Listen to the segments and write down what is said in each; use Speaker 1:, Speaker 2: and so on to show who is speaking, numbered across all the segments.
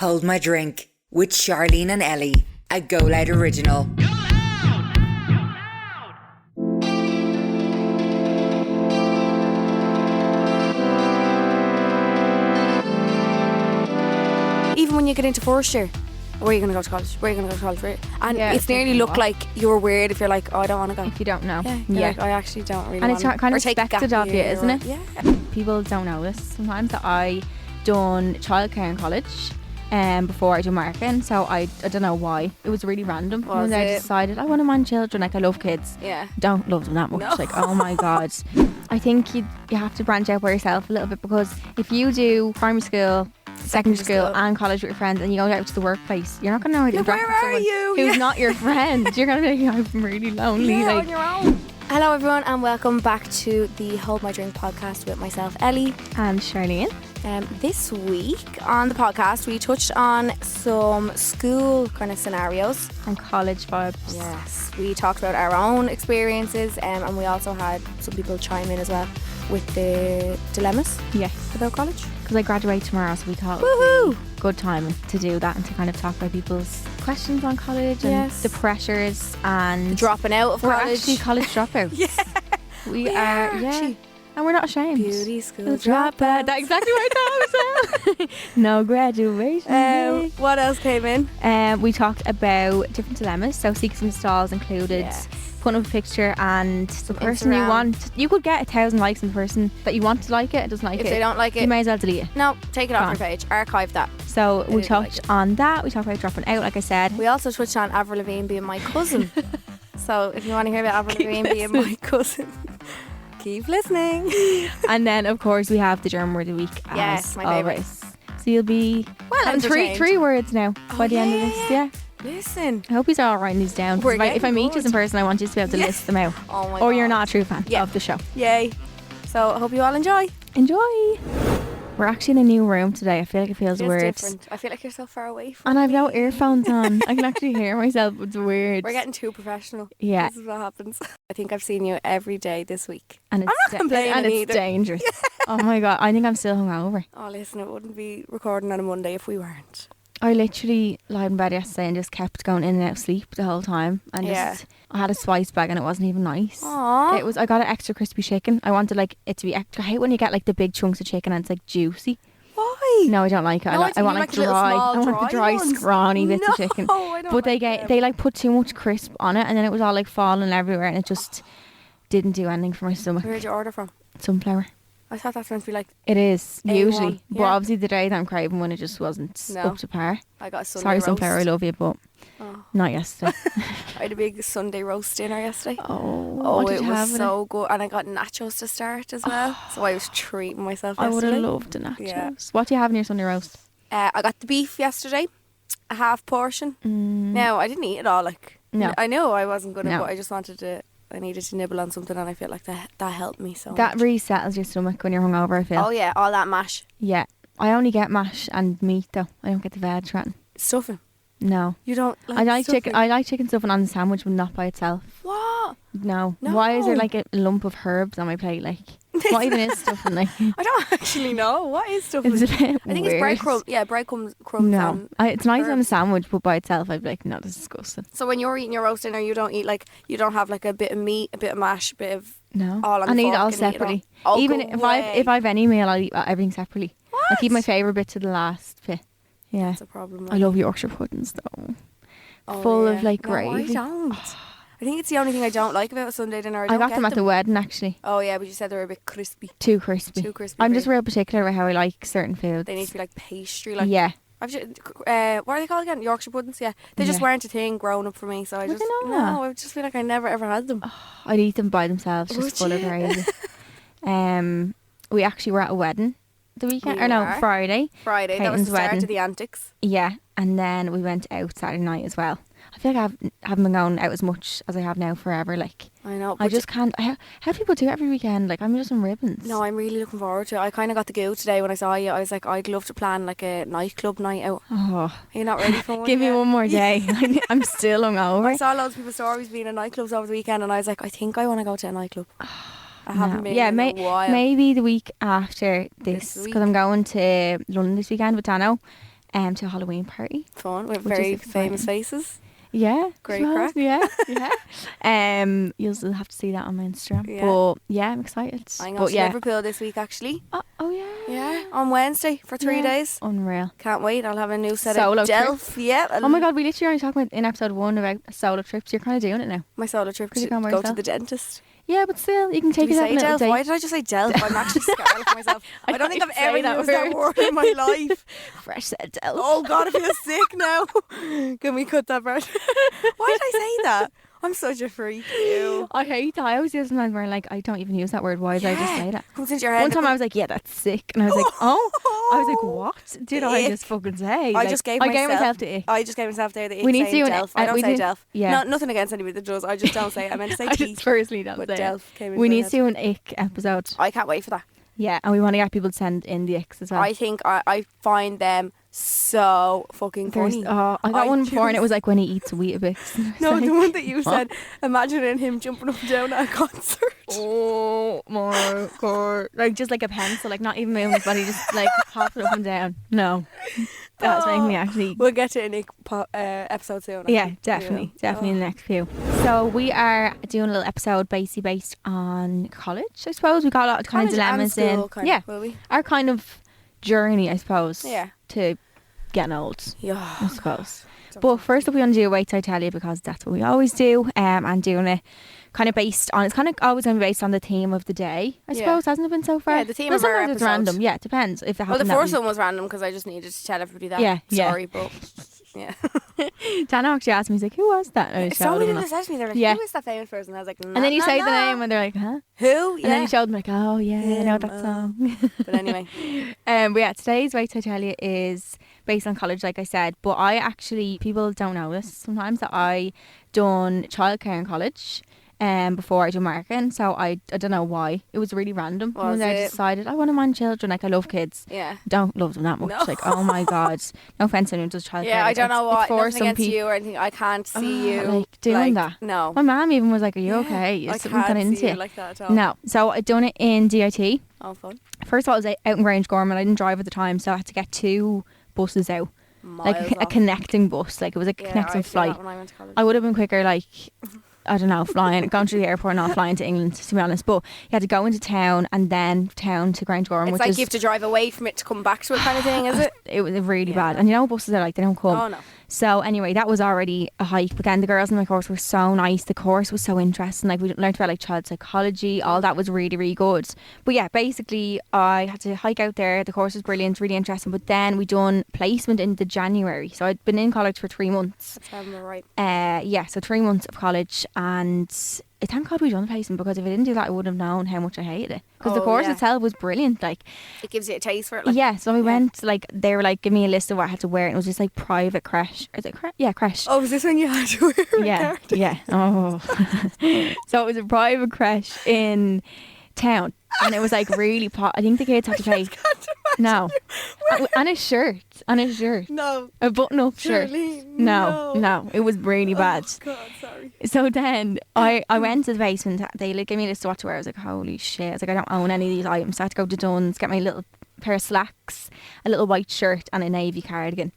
Speaker 1: Hold My Drink with Charlene and Ellie, a Go Loud original.
Speaker 2: Even when you get into first year, where are you going to go to college? Where are you going to go to college? Where? And it's nearly look like you're weird if you're like, oh, I don't want to go.
Speaker 3: If you don't know.
Speaker 2: Yeah. Like, I actually don't really
Speaker 3: and
Speaker 2: want
Speaker 3: it's
Speaker 2: to.
Speaker 3: kind of expected of you, isn't it?
Speaker 2: Yeah.
Speaker 3: People don't know this sometimes that I done childcare in college before I did marketing, so I don't know why. It was really random.
Speaker 2: Was
Speaker 3: I
Speaker 2: it?
Speaker 3: decided I want to mind children. Like, I love kids.
Speaker 2: Yeah.
Speaker 3: Don't love them that much.
Speaker 2: No.
Speaker 3: Like, oh my god. I think you have to branch out by yourself a little bit, because if you do primary school, secondary school and college with your friends and you go out to the workplace, you're not going to know how to interact with
Speaker 2: Where are
Speaker 3: someone
Speaker 2: you?
Speaker 3: who's not your friend. You're going to be like, I'm really lonely.
Speaker 2: Yeah,
Speaker 3: like,
Speaker 2: on your own. Hello everyone and welcome back to the Hold My Drink podcast with myself, Ellie.
Speaker 3: and Charlene.
Speaker 2: This week on the podcast we touched on some school kind of scenarios
Speaker 3: and college vibes.
Speaker 2: Yes, we talked about our own experiences and we also had some people chime in as well with the dilemmas
Speaker 3: Yes.
Speaker 2: about college.
Speaker 3: Because I graduate tomorrow, so we thought it
Speaker 2: Woohoo!
Speaker 3: would be good time to do that and to kind of talk about people's questions on college and
Speaker 2: Yes.
Speaker 3: the pressures and
Speaker 2: Dropping out of
Speaker 3: we're
Speaker 2: college.
Speaker 3: actually college dropouts.
Speaker 2: Yeah,
Speaker 3: we are
Speaker 2: actually.
Speaker 3: and we're not ashamed.
Speaker 2: Beauty school
Speaker 3: We'll drop out.
Speaker 2: dropouts.
Speaker 3: That's exactly what I thought as well. No graduation day.
Speaker 2: What else came in?
Speaker 3: We talked about different dilemmas, so seeks and stalls included.
Speaker 2: Yes.
Speaker 3: Putting up a picture and the person you
Speaker 2: Instagram.
Speaker 3: want. You could get 1,000 likes on the person that you want to like it and doesn't like
Speaker 2: If
Speaker 3: it.
Speaker 2: they don't like
Speaker 3: you
Speaker 2: it,
Speaker 3: may as well delete it.
Speaker 2: no, take it off
Speaker 3: Gone.
Speaker 2: your page. Archive that.
Speaker 3: So we
Speaker 2: didn't like
Speaker 3: touched on that. We talked about dropping out, like I said.
Speaker 2: We also touched on Avril Lavigne being my cousin. So if you want to hear about Avril Lavigne being my cousin, keep listening.
Speaker 3: And then, of course, we have the German word of the week.
Speaker 2: Yes,
Speaker 3: as
Speaker 2: my favourite.
Speaker 3: always. So you'll be
Speaker 2: Well
Speaker 3: on
Speaker 2: entertained.
Speaker 3: three words now
Speaker 2: Oh,
Speaker 3: by the end of
Speaker 2: yeah,
Speaker 3: this.
Speaker 2: yeah.
Speaker 3: Yeah.
Speaker 2: Listen.
Speaker 3: I hope he's all writing these down. 'Cause
Speaker 2: We're
Speaker 3: if I
Speaker 2: getting
Speaker 3: meet you
Speaker 2: good.
Speaker 3: in person, I want you to be able to
Speaker 2: Yeah.
Speaker 3: list them out.
Speaker 2: Oh my
Speaker 3: Or
Speaker 2: god.
Speaker 3: you're not a true fan
Speaker 2: Yeah.
Speaker 3: of the show.
Speaker 2: Yay. So I hope you all enjoy.
Speaker 3: Enjoy. We're actually in a new room today. I feel like it feels
Speaker 2: It's
Speaker 3: weird.
Speaker 2: different. I feel like you're so far away from
Speaker 3: And I've no
Speaker 2: me.
Speaker 3: earphones on. I can actually hear myself. It's weird.
Speaker 2: We're getting too professional.
Speaker 3: Yeah.
Speaker 2: This is what happens. I think I've seen you every day this week.
Speaker 3: And it's
Speaker 2: I'm not complaining
Speaker 3: and it's
Speaker 2: either.
Speaker 3: dangerous. Oh my god, I think I'm still hungover.
Speaker 2: Oh, listen, it wouldn't be recording on a Monday if we weren't.
Speaker 3: I literally lied in bed yesterday and just kept going in and out of sleep the whole time. And
Speaker 2: Yeah.
Speaker 3: just I had a spice bag and it wasn't even nice.
Speaker 2: Aww.
Speaker 3: It was. I got an extra crispy chicken. I wanted like it to be extra. I hate when you get like the big chunks of chicken and it's like juicy.
Speaker 2: Why?
Speaker 3: No, I don't like it.
Speaker 2: No,
Speaker 3: I want
Speaker 2: you
Speaker 3: like
Speaker 2: the little
Speaker 3: dry.
Speaker 2: small,
Speaker 3: I want the dry,
Speaker 2: ones.
Speaker 3: scrawny bits
Speaker 2: no,
Speaker 3: of chicken.
Speaker 2: I don't
Speaker 3: But they
Speaker 2: like
Speaker 3: they like put too much crisp on it and then it was all like falling everywhere and it just didn't do anything for my stomach.
Speaker 2: Where'd you order from?
Speaker 3: Sunflower.
Speaker 2: I thought that's meant to be like,
Speaker 3: It is
Speaker 2: A1,
Speaker 3: usually, but
Speaker 2: yeah.
Speaker 3: obviously the day that I'm craving when it just wasn't
Speaker 2: No.
Speaker 3: up to par.
Speaker 2: I got a Sunday
Speaker 3: Sorry,
Speaker 2: roast.
Speaker 3: sunflower, I love you, but
Speaker 2: Oh.
Speaker 3: not yesterday.
Speaker 2: I had a big Sunday roast dinner yesterday.
Speaker 3: Oh,
Speaker 2: Oh,
Speaker 3: what did
Speaker 2: it
Speaker 3: you
Speaker 2: was
Speaker 3: have with
Speaker 2: so good. And I got nachos to start as well. So I was treating myself
Speaker 3: I would
Speaker 2: yesterday.
Speaker 3: have loved the nachos.
Speaker 2: Yeah.
Speaker 3: What do you have in your Sunday roast?
Speaker 2: I got the beef yesterday, a half portion. Now, I didn't eat it all. Like,
Speaker 3: No.
Speaker 2: I know I wasn't going to,
Speaker 3: No.
Speaker 2: but I just wanted to, I needed to nibble on something and I feel like that helped me so
Speaker 3: That
Speaker 2: much.
Speaker 3: resettles your stomach when you're hungover, I feel.
Speaker 2: Oh yeah, all that mash.
Speaker 3: Yeah. I only get mash and meat though. I don't get the veg ratting.
Speaker 2: Stuffing.
Speaker 3: No.
Speaker 2: You don't like
Speaker 3: I like
Speaker 2: stuffing?
Speaker 3: chicken. I like chicken stuffing on the sandwich, but not by itself.
Speaker 2: What?
Speaker 3: No. Why is there
Speaker 2: No.
Speaker 3: like a lump of herbs on my plate? Like, what even is stuffing? Like,
Speaker 2: I don't actually know. What is stuffing?
Speaker 3: it's a bit
Speaker 2: I think
Speaker 3: weird.
Speaker 2: it's breadcrumbs. Yeah, breadcrumbs.
Speaker 3: No,
Speaker 2: And
Speaker 3: it's nice on a
Speaker 2: herbs.
Speaker 3: sandwich, but by itself, I'd be like, no, this is disgusting.
Speaker 2: So when you're eating your roast dinner, you don't eat like, you don't have like a bit of meat, a bit of mash, a bit of
Speaker 3: No,
Speaker 2: all on
Speaker 3: I
Speaker 2: the
Speaker 3: need it
Speaker 2: fork
Speaker 3: all
Speaker 2: and eat it all.
Speaker 3: separately.
Speaker 2: Oh,
Speaker 3: Even
Speaker 2: go
Speaker 3: if I've any meal, I'll eat everything separately. I keep my
Speaker 2: What?
Speaker 3: favourite bit to the last bit. Yeah,
Speaker 2: That's a problem.
Speaker 3: I love Yorkshire puddings though.
Speaker 2: Oh,
Speaker 3: full of
Speaker 2: yeah.
Speaker 3: like
Speaker 2: No, I
Speaker 3: gravy.
Speaker 2: don't. I think it's the only thing I don't like about a Sunday dinner. I
Speaker 3: I
Speaker 2: don't
Speaker 3: got
Speaker 2: get
Speaker 3: them at the wedding actually.
Speaker 2: Oh yeah, but you said they were a bit crispy.
Speaker 3: Too crispy.
Speaker 2: Too crispy.
Speaker 3: I'm
Speaker 2: for
Speaker 3: just
Speaker 2: you.
Speaker 3: real particular about how I like certain foods.
Speaker 2: They need to be like pastry. Like
Speaker 3: yeah.
Speaker 2: I've just, what are they called again? Yorkshire puddings. Yeah, they just
Speaker 3: Yeah.
Speaker 2: weren't a thing growing up for me. So I
Speaker 3: Were
Speaker 2: just
Speaker 3: they not?
Speaker 2: no. I just feel like I never ever had them.
Speaker 3: I'd eat them by themselves, just
Speaker 2: Would
Speaker 3: full of
Speaker 2: you?
Speaker 3: gravy. We actually were at a wedding the weekend,
Speaker 2: We
Speaker 3: or no,
Speaker 2: were.
Speaker 3: Friday.
Speaker 2: Friday. That was
Speaker 3: Hayden's
Speaker 2: the start
Speaker 3: wedding.
Speaker 2: of the antics.
Speaker 3: Yeah, and then we went out Saturday night as well. I feel like I haven't been going out as much as I have now forever. Like,
Speaker 2: I know.
Speaker 3: I
Speaker 2: but
Speaker 3: just can't. How do people do it every weekend? Like, I'm just on ribbons.
Speaker 2: No, I'm really looking forward to it. I kind of got the goo today when I saw you. I was like, I'd love to plan like a nightclub night out.
Speaker 3: Oh,
Speaker 2: Are you not ready for one?
Speaker 3: give me
Speaker 2: yet?
Speaker 3: one more day. I'm still
Speaker 2: I
Speaker 3: hungover.
Speaker 2: saw loads of people's stories being in nightclubs over the weekend, and I was like, I think I want to go to a nightclub. I haven't
Speaker 3: No.
Speaker 2: been
Speaker 3: Yeah,
Speaker 2: in a while.
Speaker 3: maybe the week after this,
Speaker 2: This week?
Speaker 3: because I'm going to London this weekend with Dano. to a Halloween party.
Speaker 2: Fun with
Speaker 3: Which is
Speaker 2: very
Speaker 3: exciting.
Speaker 2: famous faces.
Speaker 3: Yeah,
Speaker 2: Great
Speaker 3: I suppose,
Speaker 2: crack.
Speaker 3: yeah. You'll have to see that on my Instagram.
Speaker 2: Yeah.
Speaker 3: But yeah, I'm excited.
Speaker 2: I'm
Speaker 3: but
Speaker 2: going to
Speaker 3: yeah.
Speaker 2: Liverpool this week, actually.
Speaker 3: Oh yeah.
Speaker 2: Yeah, on Wednesday for 3
Speaker 3: Yeah.
Speaker 2: days.
Speaker 3: Unreal.
Speaker 2: Can't wait. I'll have a new set
Speaker 3: Solo
Speaker 2: of Delph. Yeah.
Speaker 3: Oh my god, we literally only talked about in episode 1 about solo trips. You're kind of doing it now.
Speaker 2: My solo trip
Speaker 3: 'Cause
Speaker 2: to
Speaker 3: you can't wear
Speaker 2: go to
Speaker 3: yourself.
Speaker 2: the dentist.
Speaker 3: Yeah, but still, you can take
Speaker 2: Did we
Speaker 3: yourself
Speaker 2: say
Speaker 3: on a little
Speaker 2: Delph?
Speaker 3: date.
Speaker 2: Why did I just say Delph? I'm actually scarred for myself. I don't think I've
Speaker 3: say
Speaker 2: ever
Speaker 3: that
Speaker 2: used that
Speaker 3: word.
Speaker 2: word in my life.
Speaker 3: Fresh set Delph.
Speaker 2: Oh God, I feel sick now. Can we cut that part? Why did I say that? I'm such a freak. Ew.
Speaker 3: I hate that. I always do sometimes where like I don't even use that word. Why did I just say that?
Speaker 2: Comes into your head.
Speaker 3: One time I was like, yeah, that's sick, and I was like, oh. I was like, what did I just fucking say?
Speaker 2: I just gave
Speaker 3: myself the ick.
Speaker 2: I just gave myself there the ick
Speaker 3: We need to
Speaker 2: saying
Speaker 3: do an-
Speaker 2: Delph. I don't
Speaker 3: we
Speaker 2: say
Speaker 3: do-
Speaker 2: Delph.
Speaker 3: yeah.
Speaker 2: No, nothing against anybody that does. I just don't say it. I meant to say
Speaker 3: I
Speaker 2: teeth.
Speaker 3: just personally don't
Speaker 2: But
Speaker 3: say it.
Speaker 2: Delph came in
Speaker 3: We
Speaker 2: my
Speaker 3: need
Speaker 2: head.
Speaker 3: to do an ick episode.
Speaker 2: I can't wait for that.
Speaker 3: Yeah, and we want to get people to send in the icks as well.
Speaker 2: I think I find them so fucking funny.
Speaker 3: I got one before and it was like when he eats Weetabix.
Speaker 2: No, the one that you
Speaker 3: What?
Speaker 2: said, imagining him jumping up and down at a concert.
Speaker 3: Oh my god. Like just like a pencil, like not even moving his body, just like hopping up and down. No. That's making me actually.
Speaker 2: We'll get to a Nick episode soon.
Speaker 3: Yeah,
Speaker 2: actually.
Speaker 3: definitely.
Speaker 2: Yeah.
Speaker 3: Definitely in the next few. So we are doing a little episode based on college, I suppose. We got a lot of kind of
Speaker 2: College and
Speaker 3: dilemmas
Speaker 2: school
Speaker 3: in.
Speaker 2: kind
Speaker 3: Yeah.
Speaker 2: of, will we?
Speaker 3: Our kind of journey, I suppose.
Speaker 2: Yeah.
Speaker 3: To getting old.
Speaker 2: Yeah.
Speaker 3: I suppose. But first up, we want to do Wait Till I Tell You because that's what we always do. And doing it kind of based on, it's kind of always going to be based on the theme of the day, I
Speaker 2: Yeah.
Speaker 3: suppose, hasn't it been so far?
Speaker 2: Yeah, the theme
Speaker 3: Well,
Speaker 2: of our
Speaker 3: sometimes it's
Speaker 2: episode.
Speaker 3: random. Yeah, it depends. If it
Speaker 2: Well, the
Speaker 3: happened that
Speaker 2: first
Speaker 3: week.
Speaker 2: one was random because I just needed to tell everybody that.
Speaker 3: Yeah, yeah.
Speaker 2: Sorry, but yeah.
Speaker 3: Dana actually asked me, he's like, who was that? And I
Speaker 2: So
Speaker 3: showed
Speaker 2: many
Speaker 3: him
Speaker 2: people
Speaker 3: that.
Speaker 2: said to me, they're like,
Speaker 3: Yeah.
Speaker 2: who is that famous person? I was like,
Speaker 3: And then you say the name and they're like, huh?
Speaker 2: Who?
Speaker 3: And then you showed them like, oh yeah, I know that
Speaker 2: Him,
Speaker 3: song.
Speaker 2: But anyway.
Speaker 3: But yeah, today's Wait Till I Tell You is based on college, like I said. But I actually, people don't know this sometimes, that I done childcare in college before I did marketing. So I don't know why. It was really random.
Speaker 2: Was
Speaker 3: One day I
Speaker 2: it?
Speaker 3: just decided I want to mind children. Like I love kids.
Speaker 2: Yeah.
Speaker 3: Don't love them that much.
Speaker 2: No.
Speaker 3: Like, oh my God. No offense to anyone who does childcare.
Speaker 2: Yeah, I
Speaker 3: like,
Speaker 2: don't know
Speaker 3: it's
Speaker 2: what.
Speaker 3: for
Speaker 2: Nothing
Speaker 3: some
Speaker 2: against
Speaker 3: people.
Speaker 2: you or anything. I can't see you
Speaker 3: like doing that.
Speaker 2: No.
Speaker 3: My mum even was like, are you
Speaker 2: Yeah,
Speaker 3: okay?
Speaker 2: I
Speaker 3: Is something kind of
Speaker 2: can't
Speaker 3: into
Speaker 2: see you
Speaker 3: you?
Speaker 2: like that at all.
Speaker 3: No. So I done it in DIT.
Speaker 2: Oh, fun.
Speaker 3: First of all, I was out in Grange Gorman. I didn't drive at the time, so I had to get 2 buses out. Like
Speaker 2: Miles
Speaker 3: a
Speaker 2: off.
Speaker 3: connecting bus. Like it was a
Speaker 2: Yeah,
Speaker 3: connecting
Speaker 2: I did
Speaker 3: flight.
Speaker 2: that when I went to college.
Speaker 3: I would have been quicker, like, I don't know, flying, going through the airport, not flying to England, to be honest. But you had to go into town and then town to Grange Gorman,
Speaker 2: It's
Speaker 3: which
Speaker 2: like
Speaker 3: is,
Speaker 2: you have to drive away from it to come back to it kind of thing, is it?
Speaker 3: it was really
Speaker 2: Yeah.
Speaker 3: bad. And you know what buses are like, they don't come.
Speaker 2: Oh, no.
Speaker 3: So anyway, that was already a hike. But then the girls in my course were so nice. The course was so interesting. Like we learned about like child psychology. All that was really, really good. But yeah, basically I had to hike out there. The course was brilliant, really interesting. But then we done placement in the January. So I'd been in college for 3 months.
Speaker 2: That's how I'm right.
Speaker 3: Yeah, so 3 months of college, and thank God we done the placement, because if I didn't do that I wouldn't have known how much I hated it, because the
Speaker 2: Oh,
Speaker 3: course
Speaker 2: yeah.
Speaker 3: itself was brilliant. Like,
Speaker 2: It gives you a taste for it. Like,
Speaker 3: yeah, so we
Speaker 2: yeah.
Speaker 3: went, like, they were like, give me a list of what I had to wear, and it was just like private creche. Is it creche? Yeah, creche.
Speaker 2: Oh, was this when you had to wear a
Speaker 3: Yeah,
Speaker 2: card?
Speaker 3: yeah. Oh. So it was a private creche in town, and it was like really I think the kids had to pay. No, and a shirt,
Speaker 2: No.
Speaker 3: a button-up shirt.
Speaker 2: Charlene,
Speaker 3: No, it was really bad.
Speaker 2: Oh, God, sorry.
Speaker 3: So then I went to the basement. They like gave me a list of what to wear. I was like, holy shit! I was like, I don't own any of these items. So I had to go to Dunn's, get my little pair of slacks, a little white shirt, and a navy cardigan.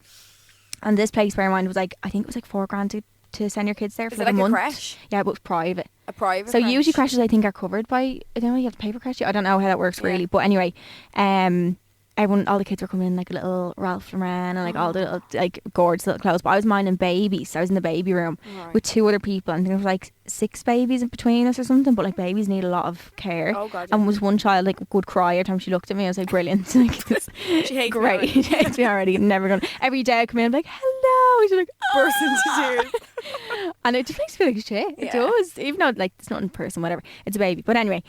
Speaker 3: And this place, bear in mind, was like, I think it was like $4,000 to send your kids there
Speaker 2: Is
Speaker 3: for
Speaker 2: it
Speaker 3: like
Speaker 2: like
Speaker 3: a
Speaker 2: a
Speaker 3: month.
Speaker 2: creche?
Speaker 3: Yeah, but it was private.
Speaker 2: A private
Speaker 3: So
Speaker 2: creche?
Speaker 3: usually creches, I think, are covered by, I don't know, you have to pay for creche. I don't know how that works
Speaker 2: Yeah.
Speaker 3: really. But anyway, all the kids were coming in like a little Ralph Lauren and like all the little, like, gorgeous little clothes. But I was minding babies. So I was in the baby room
Speaker 2: Right.
Speaker 3: with 2 other people, and there was like 6 babies in between us or something. But like babies need a lot of care.
Speaker 2: Oh, God,
Speaker 3: And
Speaker 2: yeah.
Speaker 3: was one child like would cry every time she looked at me. I was like, brilliant. Like, this-
Speaker 2: She hates me
Speaker 3: great.
Speaker 2: already.
Speaker 3: She hates me already. Never gonna. Every day I come in, I'm like, hello. She's like,
Speaker 2: Burst into tears.
Speaker 3: and it just makes you feel like shit. It
Speaker 2: Yeah.
Speaker 3: does. Even though like it's not in person, whatever. It's a baby. But anyway,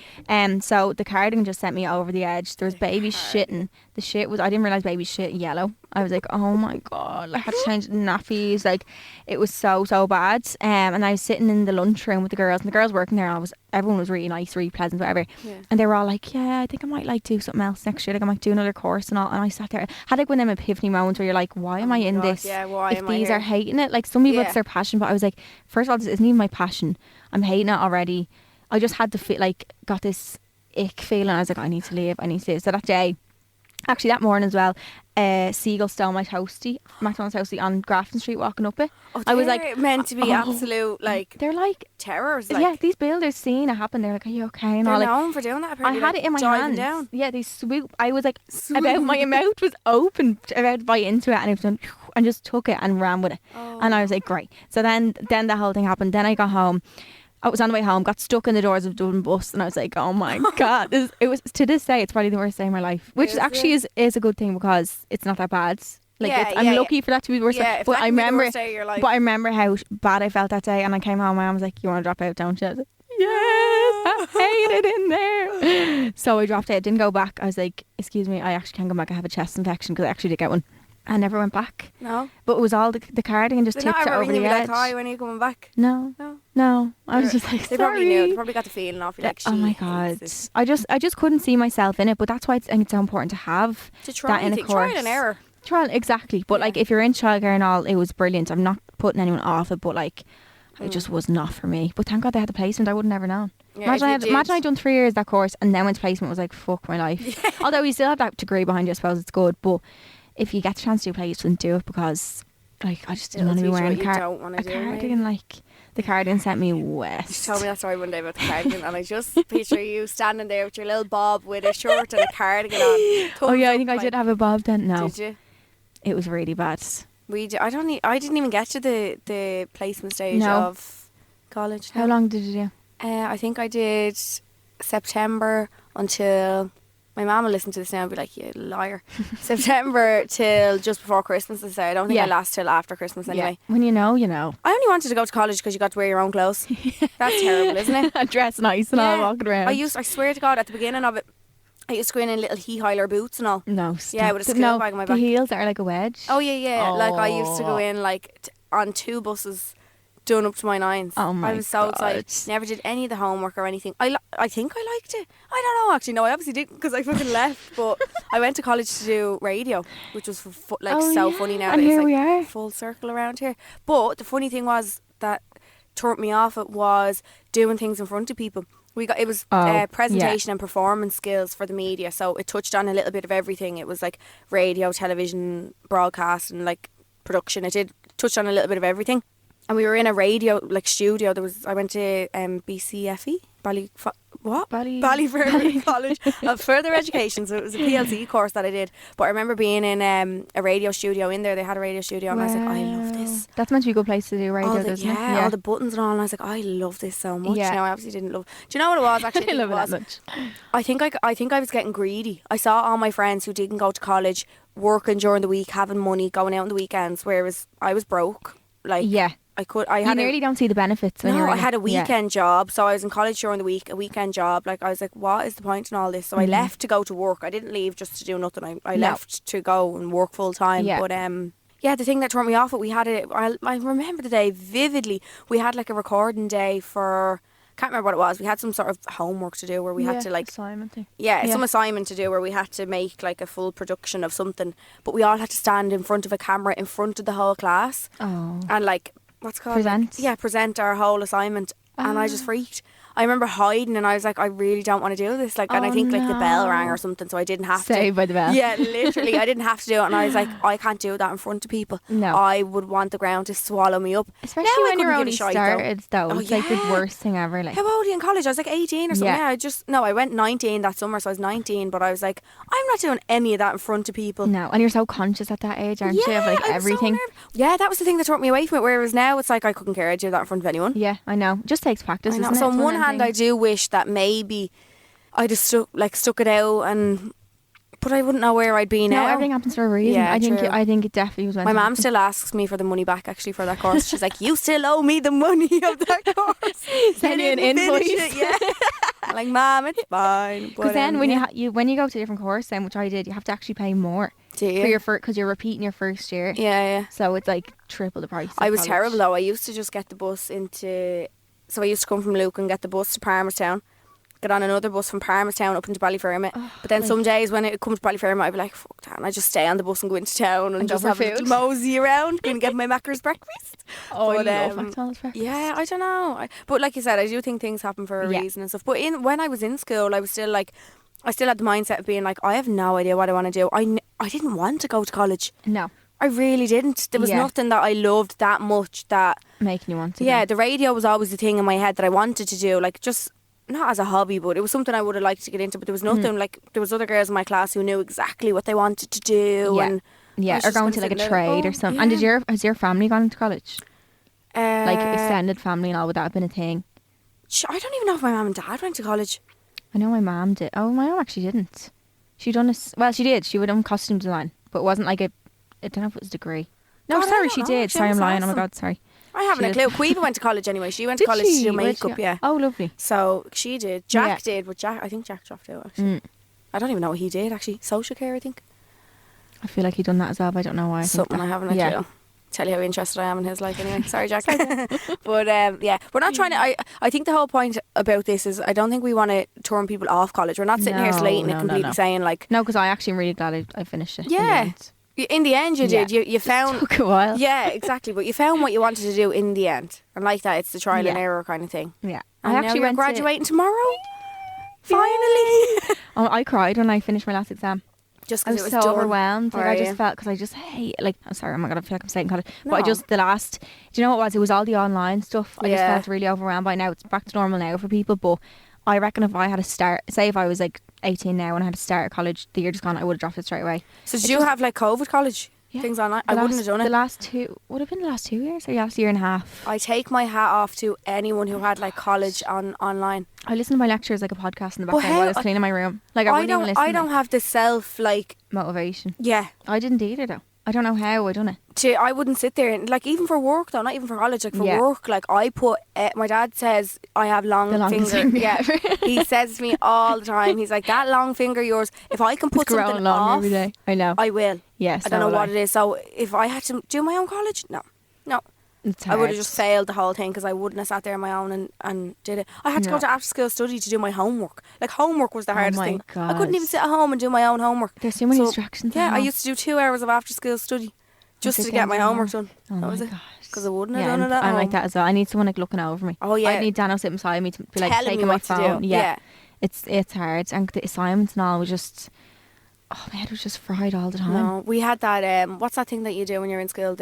Speaker 3: so the cardigan just sent me over the edge. There was babies shitting. The shit was, I didn't realise babies shit yellow. I was like, oh my God. I had to change nappies. Like, it was so bad. And I was sitting in the lunchroom with the girls, and the girls working there, everyone was really nice, really pleasant, whatever.
Speaker 2: Yeah.
Speaker 3: And they were all like, yeah, I think I might like do something else next year. Like I might do another course and all. And I sat there, had like one of them epiphany moments where you're like, why am
Speaker 2: Oh
Speaker 3: I
Speaker 2: my
Speaker 3: in
Speaker 2: God,
Speaker 3: this?
Speaker 2: yeah, why
Speaker 3: if
Speaker 2: am I
Speaker 3: these
Speaker 2: here?
Speaker 3: are hating it. Like some people
Speaker 2: Yeah.
Speaker 3: it's their passion, but I was like, first of all, this isn't even my passion. I'm hating it already. I just had to feel like, got this ick feeling. I was like, I need to leave. So that day Actually, that morning as well, seagull stole my toastie, McDonald's toastie on Grafton Street walking up it.
Speaker 2: Oh,
Speaker 3: I was like,
Speaker 2: meant to be absolute like
Speaker 3: they're like
Speaker 2: terrors. Like,
Speaker 3: yeah, these builders seen it happen. They're like, are you okay? And
Speaker 2: they're
Speaker 3: all, like,
Speaker 2: known for doing that.
Speaker 3: I
Speaker 2: Apparently,
Speaker 3: had
Speaker 2: like,
Speaker 3: it in my
Speaker 2: diving
Speaker 3: hands.
Speaker 2: down.
Speaker 3: Yeah, they swoop. I was like, about my mouth was open, about to bite into it, and it was done, and just took it and ran with it.
Speaker 2: Oh.
Speaker 3: And I was like, great. So then the whole thing happened. Then I got home. I was on the way home, got stuck in the doors of Dublin bus, and I was like, oh my god, it was, to this day, it's probably the worst day of my life, which is a good thing because it's not that bad. Like, I'm lucky for that to be the worst day. But I remember, but I remember how bad I felt that day, and I came home. My mum was like, "You want to drop out, don't you?" I was like, "Yes, I hate it in there." So I dropped out, didn't go back. I was like, "Excuse me, I actually can't go back. I have a chest infection," because I actually did get one. I never went back.
Speaker 2: No.
Speaker 3: But it was all the cardigan just tipped it over the edge.
Speaker 2: Like, hi, when are you coming back?
Speaker 3: No. I was just like,
Speaker 2: they
Speaker 3: sorry.
Speaker 2: probably knew. They probably got the feeling off you. Like,
Speaker 3: oh my god, I just couldn't see myself in it. But that's why it's so important to have that in a course.
Speaker 2: Trial and error.
Speaker 3: Trial, exactly. But like, if you're in childcare and all, it was brilliant. I'm not putting anyone off it, but like, it just was not for me. But thank God they had the placement. I would have never known. Yeah, imagine I'd done 3 years that course and then went to placement. Was like, fuck my life. Yeah. Although you still have that degree behind you, I suppose it's good. But if you get the chance to do placement, do it, because like, I just didn't want to be wearing a cardigan. Like, the cardigan sent me west.
Speaker 2: You told me that story one day about the cardigan, and I just picture you standing there with your little bob with a shirt and a cardigan on.
Speaker 3: Oh yeah, I think I did have a bob then. No,
Speaker 2: did you?
Speaker 3: It was really bad.
Speaker 2: I didn't even get to the placement stage of college.
Speaker 3: How long did you do?
Speaker 2: I think I did September until. My mum will listen to this now and be like, you liar. September till just before Christmas, I say. I don't think I last till after Christmas anyway.
Speaker 3: Yeah. When you know, you know.
Speaker 2: I only wanted to go to college because you got to wear your own clothes. That's terrible, isn't it?
Speaker 3: Dress nice and all, walking around.
Speaker 2: I swear to God, at the beginning of it, I used to go in little hee-hiler boots and all.
Speaker 3: No, stop.
Speaker 2: Yeah, with a school bag on my back.
Speaker 3: The heels that are like a wedge.
Speaker 2: Oh, yeah. Oh. Like, I used to go in like on 2 buses done up to my 9s.
Speaker 3: Oh my God.
Speaker 2: I was so excited. Never did any of the homework or anything. I think I liked it. I don't know, actually. No, I obviously didn't, because I fucking left. But I went to college to do radio, which was funny now.
Speaker 3: And here we are.
Speaker 2: Full circle around here. But the funny thing was that turned me off it was doing things in front of people. It was presentation and performance skills for the media, so it touched on a little bit of everything. It was like radio, television, broadcast, and like production. It did touch on a little bit of everything. And we were in a radio studio. I went to BCFE, Ballyfermot College of Further Education. So it was a PLC course that I did. But I remember being in a radio studio in there. They had a radio studio, and I was like, I love this.
Speaker 3: That's meant to be a good place to do radio, doesn't it?
Speaker 2: Yeah, all the buttons and all. And I was like, I love this so much.
Speaker 3: Yeah.
Speaker 2: Now I obviously didn't love. Do you know what it was? Actually,
Speaker 3: I didn't love it that much.
Speaker 2: I think I was getting greedy. I saw all my friends who didn't go to college working during the week, having money, going out on the weekends, whereas I was broke. Like,
Speaker 3: yeah. You nearly don't see the benefits.
Speaker 2: I had a weekend job, so I was in college during the week, a weekend job. Like, I was like, what is the point in all this? So I left to go to work. I didn't leave just to do nothing. I left to go and work full time. Yeah. But the thing that turned me off it, we had I remember the day vividly. We had like a recording day for, can't remember what it was. We had some sort of homework to do where we had to like
Speaker 3: assignment thing.
Speaker 2: Some assignment to do where we had to make like a full production of something. But we all had to stand in front of a camera in front of the whole class. Oh. And like, what's it called? Present our whole assignment. And I just freaked. I remember hiding, and I was like, I really don't want to do this. Like, and I think like the bell rang or something, so I didn't have to.
Speaker 3: Saved by the bell.
Speaker 2: Yeah, literally, I didn't have to do it, and I was like, I can't do that in front of people. No, I would want the ground to swallow me up.
Speaker 3: Especially when you're only started, though. It's like the worst thing ever. Like,
Speaker 2: how old are you in college? I was like 18 or something. Yeah, I went 19 that summer, so I was 19. But I was like, I'm not doing any of that in front of people.
Speaker 3: No, and you're so conscious at that age, aren't you? Of like everything.
Speaker 2: Yeah, that was the thing that took me away from it. Whereas now it's like I couldn't care. I'd do that in front of anyone.
Speaker 3: Yeah, I know. It just takes practice. Isn't it?
Speaker 2: So on one hand, I do wish that maybe I just stuck it out, but I wouldn't know where I'd be now.
Speaker 3: No, everything happens for a reason. Yeah, I think it definitely was.
Speaker 2: My mum still asks me for the money back actually for that course. She's like, you still owe me the money of that course.
Speaker 3: Send me an invoice.
Speaker 2: Yeah. I'm like, Mum, it's fine.
Speaker 3: Because then when you go to a different course, then which I did, you have to actually pay more.
Speaker 2: Do you?
Speaker 3: For your because you're repeating your first year.
Speaker 2: Yeah.
Speaker 3: So it's like triple the price.
Speaker 2: I was terrible though. I used to just get the bus so I used to come from Luke and get the bus to Palmerstown, get on another bus from Palmerstown up into Ballyfermot. But then some days when it comes to Ballyfermot, I'd be like, fuck that, and I just stay on the bus and go into town and just have a little mosey around, go and get my Macca's breakfast.
Speaker 3: I love McDonald's breakfast.
Speaker 2: Yeah, I don't know. But like you said, I do think things happen for a reason and stuff. But when I was in school, I was still like, I still had the mindset of being like, I have no idea what I want to do. I didn't want to go to college.
Speaker 3: No.
Speaker 2: I really didn't. There was nothing that I loved that much that...
Speaker 3: Making you want to
Speaker 2: Yeah,
Speaker 3: go.
Speaker 2: the radio was always the thing in my head that I wanted to do. Like, just... Not as a hobby, but it was something I would have liked to get into. But there was nothing like... There was other girls in my class who knew exactly what they wanted to do.
Speaker 3: Yeah.
Speaker 2: And
Speaker 3: Yeah, or going to like a trade or something. And has your family gone into college? Like extended family and all, would that have been a thing?
Speaker 2: I don't even know if my mum and dad went to college.
Speaker 3: I know my mum did. Oh, my mum actually didn't. She done well, she did. She would done costume design, but it wasn't like I don't know if it was a degree. No,
Speaker 2: God, I
Speaker 3: sorry,
Speaker 2: don't
Speaker 3: she
Speaker 2: know,
Speaker 3: did.
Speaker 2: actually,
Speaker 3: Sorry,
Speaker 2: I
Speaker 3: I'm
Speaker 2: must
Speaker 3: lying.
Speaker 2: ask
Speaker 3: Oh my
Speaker 2: them.
Speaker 3: God, sorry.
Speaker 2: I haven't
Speaker 3: She
Speaker 2: a
Speaker 3: did.
Speaker 2: clue. Cueva went to college anyway. She went to
Speaker 3: Did
Speaker 2: college to
Speaker 3: she?
Speaker 2: do
Speaker 3: Where'd she
Speaker 2: makeup,
Speaker 3: go?
Speaker 2: yeah.
Speaker 3: Oh, lovely.
Speaker 2: So she did. Jack
Speaker 3: Yeah.
Speaker 2: did, but I think Jack dropped out actually. I don't even know what he did actually. Social care, I think.
Speaker 3: I feel like he done that as well, but I don't know why.
Speaker 2: Something I haven't a clue. Tell you how interested I am in his life anyway. Sorry, Jack. But yeah, we're not trying to... I think the whole point about this is I don't think we want to turn people off college. We're not sitting here slating it completely saying like...
Speaker 3: No, because I actually am really glad I finished it.
Speaker 2: Yeah. In the end you did.
Speaker 3: Yeah.
Speaker 2: You found...
Speaker 3: Took a while.
Speaker 2: Yeah, exactly. But you found what you wanted to do in the end. And like that, it's the trial and error kind of thing.
Speaker 3: Yeah.
Speaker 2: And
Speaker 3: I
Speaker 2: now
Speaker 3: actually
Speaker 2: you're
Speaker 3: went
Speaker 2: graduating tomorrow? Finally!
Speaker 3: Oh, I cried when I finished my last exam.
Speaker 2: Just
Speaker 3: I
Speaker 2: because
Speaker 3: was
Speaker 2: it was
Speaker 3: so
Speaker 2: done.
Speaker 3: overwhelmed. Like,
Speaker 2: Were
Speaker 3: I
Speaker 2: you?
Speaker 3: just felt, because I just hate, like, I'm sorry, oh my God, I feel like I'm saying college. But I
Speaker 2: No.
Speaker 3: just, do you know what it was? It was all the online stuff. I just
Speaker 2: Yeah.
Speaker 3: felt really overwhelmed by now. It's back to normal now for people. But I reckon if I had to start, say if I was like 18 now and I had to start at college, the year just gone, I would have dropped it straight away.
Speaker 2: So did you have like COVID college?
Speaker 3: Yeah.
Speaker 2: Things online?
Speaker 3: The
Speaker 2: I
Speaker 3: last-
Speaker 2: wouldn't have done
Speaker 3: The
Speaker 2: it.
Speaker 3: last two, would have been the last 2 years or last year and a half.
Speaker 2: I take my hat off to anyone who had like college online.
Speaker 3: I listened to my lectures like a podcast in the
Speaker 2: But
Speaker 3: background while I was
Speaker 2: how-
Speaker 3: cleaning my room. Like I wouldn't even listen.
Speaker 2: I don't have the self like
Speaker 3: motivation.
Speaker 2: yeah.
Speaker 3: I didn't either though. I don't know how I done it.
Speaker 2: I wouldn't sit there and like even for work though, not even for college, like for
Speaker 3: Yeah.
Speaker 2: work, like I put my dad says I have long
Speaker 3: The longest
Speaker 2: finger.
Speaker 3: finger
Speaker 2: Yeah,
Speaker 3: ever.
Speaker 2: he says to me all the time. He's like that long finger of yours. If I can put
Speaker 3: It's growing
Speaker 2: something
Speaker 3: long
Speaker 2: off,
Speaker 3: every day. I know.
Speaker 2: I will.
Speaker 3: Yes.
Speaker 2: I don't know what it is. So if I had to do my own college, no,
Speaker 3: It's
Speaker 2: I would
Speaker 3: hard.
Speaker 2: have just failed the whole thing because I wouldn't have sat there on my own and did it. I had to go
Speaker 3: No.
Speaker 2: to after school study to do my homework. Like homework was the hardest
Speaker 3: my
Speaker 2: thing. I
Speaker 3: God.
Speaker 2: couldn't even sit at home and do my own homework.
Speaker 3: There's so many
Speaker 2: So,
Speaker 3: distractions.
Speaker 2: Yeah,
Speaker 3: at
Speaker 2: I
Speaker 3: home.
Speaker 2: used to do 2 hours of after school study just
Speaker 3: sit
Speaker 2: to
Speaker 3: down
Speaker 2: get my
Speaker 3: and do
Speaker 2: homework
Speaker 3: more.
Speaker 2: done.
Speaker 3: Oh
Speaker 2: that
Speaker 3: my
Speaker 2: was it.
Speaker 3: gosh.
Speaker 2: Because I wouldn't have
Speaker 3: Yeah,
Speaker 2: done it at
Speaker 3: I'm
Speaker 2: home.
Speaker 3: like that as well. I need someone like looking over me.
Speaker 2: Oh yeah.
Speaker 3: I need Dano sitting beside me to be like
Speaker 2: Telling me
Speaker 3: taking my
Speaker 2: what to do.
Speaker 3: phone.
Speaker 2: Yeah.
Speaker 3: It's hard, and the assignments and all was just. Oh, my head was just fried all the time.
Speaker 2: No, we had that. What's that thing that you do when you're in school?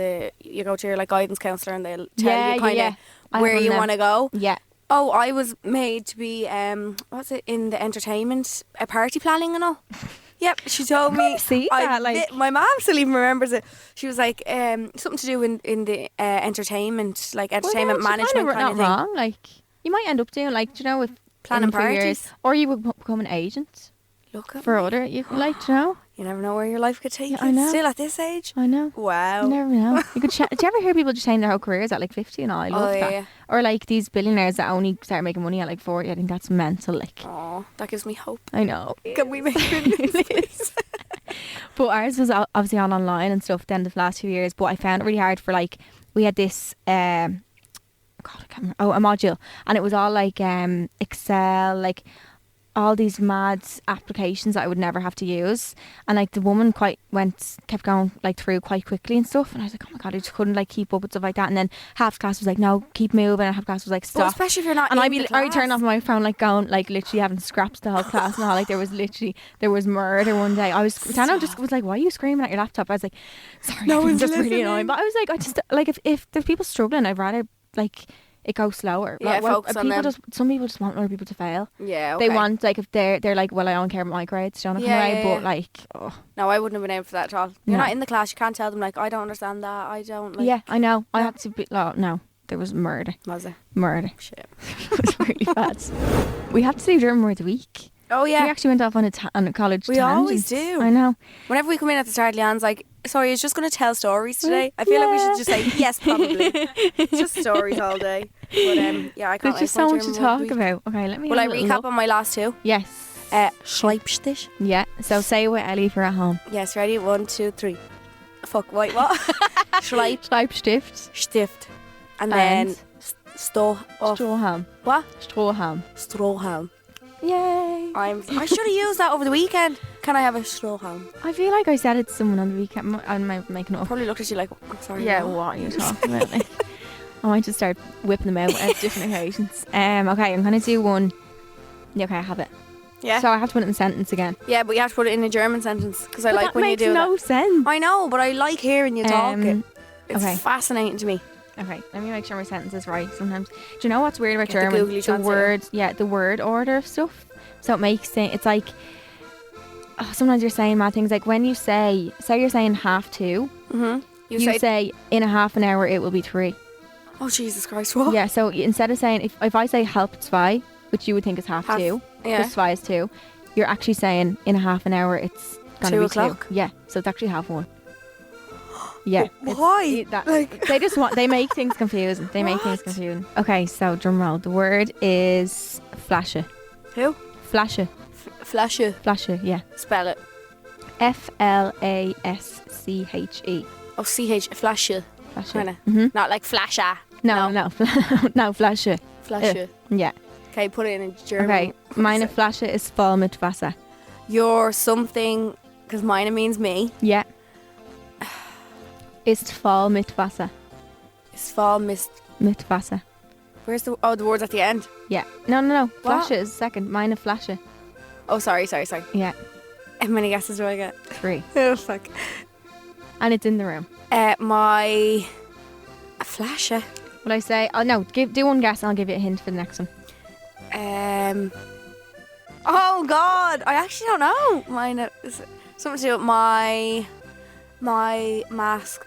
Speaker 2: You go to your like guidance counsellor and they'll tell you kind of
Speaker 3: I
Speaker 2: where
Speaker 3: have
Speaker 2: you
Speaker 3: one
Speaker 2: want to go.
Speaker 3: Yeah.
Speaker 2: Oh, I was made to be what's it in the entertainment, party planning and all. Yep, she told me.
Speaker 3: See that, like-
Speaker 2: my mum still even remembers it. She was like something to do in the entertainment, like entertainment management kind
Speaker 3: not
Speaker 2: of thing.
Speaker 3: wrong. Like you might end up doing like, do you know, with
Speaker 2: Planning
Speaker 3: in a few years,
Speaker 2: parties.
Speaker 3: or you would become an agent
Speaker 2: Look at
Speaker 3: for
Speaker 2: me.
Speaker 3: other. You like, do you know?
Speaker 2: You never know where your life could take
Speaker 3: Yeah,
Speaker 2: you.
Speaker 3: I know.
Speaker 2: Still at this age.
Speaker 3: I know.
Speaker 2: Wow.
Speaker 3: You never know. You could. Do you ever hear people just change their whole careers at like 50 and all? I love that.
Speaker 2: Yeah.
Speaker 3: Or like these billionaires that only start making money at like 40. I think that's mental. Like
Speaker 2: Oh, that gives me hope.
Speaker 3: I know.
Speaker 2: Can we make billions?
Speaker 3: But ours was obviously on online and stuff then the last few years. But I found it really hard for like we had this. God, I can't remember. Oh, a module, and it was all like Excel, like all these mad applications that I would never have to use. And like the woman kept going like through quite quickly and stuff. And I was like, oh my God, I just couldn't like keep up with stuff like that. And then half class was like, no, keep moving. And half class was like,
Speaker 2: Well,
Speaker 3: stop.
Speaker 2: especially if you're not
Speaker 3: And
Speaker 2: in
Speaker 3: I'd
Speaker 2: the
Speaker 3: I'd turn
Speaker 2: class.
Speaker 3: off my phone like going like literally having scraps the whole class and all. Like there was murder one day. Dano just was like, why are you screaming at your laptop? I was like, sorry,
Speaker 2: No
Speaker 3: it's
Speaker 2: one's
Speaker 3: just really
Speaker 2: listening.
Speaker 3: annoying. But I was like, I just like if there's people struggling, I'd rather like it go slower.
Speaker 2: Yeah,
Speaker 3: Like,
Speaker 2: focus on them.
Speaker 3: Some people just want other people to fail.
Speaker 2: Yeah, okay.
Speaker 3: They want like if they're like, well, I don't care about my grades, don't
Speaker 2: Yeah,
Speaker 3: away.
Speaker 2: yeah,
Speaker 3: But
Speaker 2: yeah.
Speaker 3: like, oh.
Speaker 2: No, I wouldn't have been able for that at all. You're
Speaker 3: No.
Speaker 2: not in the class. You can't tell them like I don't understand that. I don't like.
Speaker 3: Yeah, I know. I
Speaker 2: No.
Speaker 3: had to be. Oh, no, there was murder.
Speaker 2: Was it?
Speaker 3: Murder.
Speaker 2: Shit.
Speaker 3: It was really bad. We had to do German words a week.
Speaker 2: Oh
Speaker 3: We
Speaker 2: yeah.
Speaker 3: actually went off on a college
Speaker 2: We
Speaker 3: tangent.
Speaker 2: always do.
Speaker 3: I know.
Speaker 2: Whenever we come in at the start, Leanne's like, "Sorry, it's just going to tell stories today." I feel like we should just say yes, probably. It's just stories all day. But yeah, I can't.
Speaker 3: There's just so much to talk about. Okay, let me.
Speaker 2: Will I
Speaker 3: have a little
Speaker 2: recap
Speaker 3: look.
Speaker 2: on my last two?
Speaker 3: Yes.
Speaker 2: Schleipstich.
Speaker 3: Yeah. So say it with Ellie if you're at home.
Speaker 2: Yes, ready? 1, 2, 3. Fuck, wait, what? Schleipstift.
Speaker 3: Schleipstift.
Speaker 2: And then
Speaker 3: And?
Speaker 2: Stroham.
Speaker 3: Stroham.
Speaker 2: What?
Speaker 3: Stroham.
Speaker 2: Stroham.
Speaker 3: Yay.
Speaker 2: I should have used that over the weekend. Can I have a Stroham?
Speaker 3: I feel like I said it to someone on the weekend. I'm making it up.
Speaker 2: Probably looked at you like, I'm sorry.
Speaker 3: Yeah,
Speaker 2: what?
Speaker 3: what are you talking about? Like, I might just start whipping them out at different occasions. Okay, I'm gonna do one. Yeah, okay, I have it.
Speaker 2: Yeah.
Speaker 3: So I have to put it in a sentence again.
Speaker 2: Yeah, but you have to put it in a German sentence because I
Speaker 3: But
Speaker 2: like
Speaker 3: that
Speaker 2: when you
Speaker 3: makes
Speaker 2: do
Speaker 3: no
Speaker 2: that.
Speaker 3: sense.
Speaker 2: I know, but I like hearing you talk it. It's
Speaker 3: okay.
Speaker 2: fascinating to me.
Speaker 3: Okay, let me make sure my sentence is right. Sometimes, do you know what's weird about
Speaker 2: Get the
Speaker 3: German?
Speaker 2: Googly translator.
Speaker 3: words, the word order of stuff. So it makes it. It's like sometimes you're saying mad things. Like when you say you're saying 2:30. You say in a half an hour it will be 3.
Speaker 2: Oh Jesus Christ! What?
Speaker 3: Yeah. So instead of saying if I say halb 2, which you would think is half 2,
Speaker 2: yeah.
Speaker 3: plus 2 is 2, you're actually saying in a half an hour it's gonna
Speaker 2: 2
Speaker 3: be
Speaker 2: o'clock?
Speaker 3: 2. Yeah. So it's actually 1:30. Yeah.
Speaker 2: Why?
Speaker 3: They just want. They make things confusing. They make things
Speaker 2: What?
Speaker 3: confusing. Okay, so drum roll. The word is flashe.
Speaker 2: Who?
Speaker 3: Flashe.
Speaker 2: Flashe.
Speaker 3: Flashe. Yeah.
Speaker 2: Spell it.
Speaker 3: FLASCHE.
Speaker 2: Oh, CH. Flashe.
Speaker 3: Flashe.
Speaker 2: Kinda.
Speaker 3: Mhm.
Speaker 2: Not like flasher.
Speaker 3: No. No, flashe.
Speaker 2: Flashe.
Speaker 3: Yeah.
Speaker 2: Okay, put it in German.
Speaker 3: Okay. Meine Flasche ist voll mit Wasser.
Speaker 2: You're something, because mine means me.
Speaker 3: Yeah. Ist voll mit Wasser.
Speaker 2: It's fall mist.
Speaker 3: Mit Wasser.
Speaker 2: Where's the words at the end?
Speaker 3: Yeah. No.
Speaker 2: What?
Speaker 3: Flasche is second. Meine Flasche.
Speaker 2: Oh, sorry.
Speaker 3: Yeah.
Speaker 2: How many guesses do I get?
Speaker 3: 3.
Speaker 2: Oh, fuck.
Speaker 3: And it's in the room.
Speaker 2: My flasher.
Speaker 3: Will I say? Oh no. Do one guess and I'll give you a hint for the next one.
Speaker 2: Oh God, I actually don't know. Mine is something to do with my mask.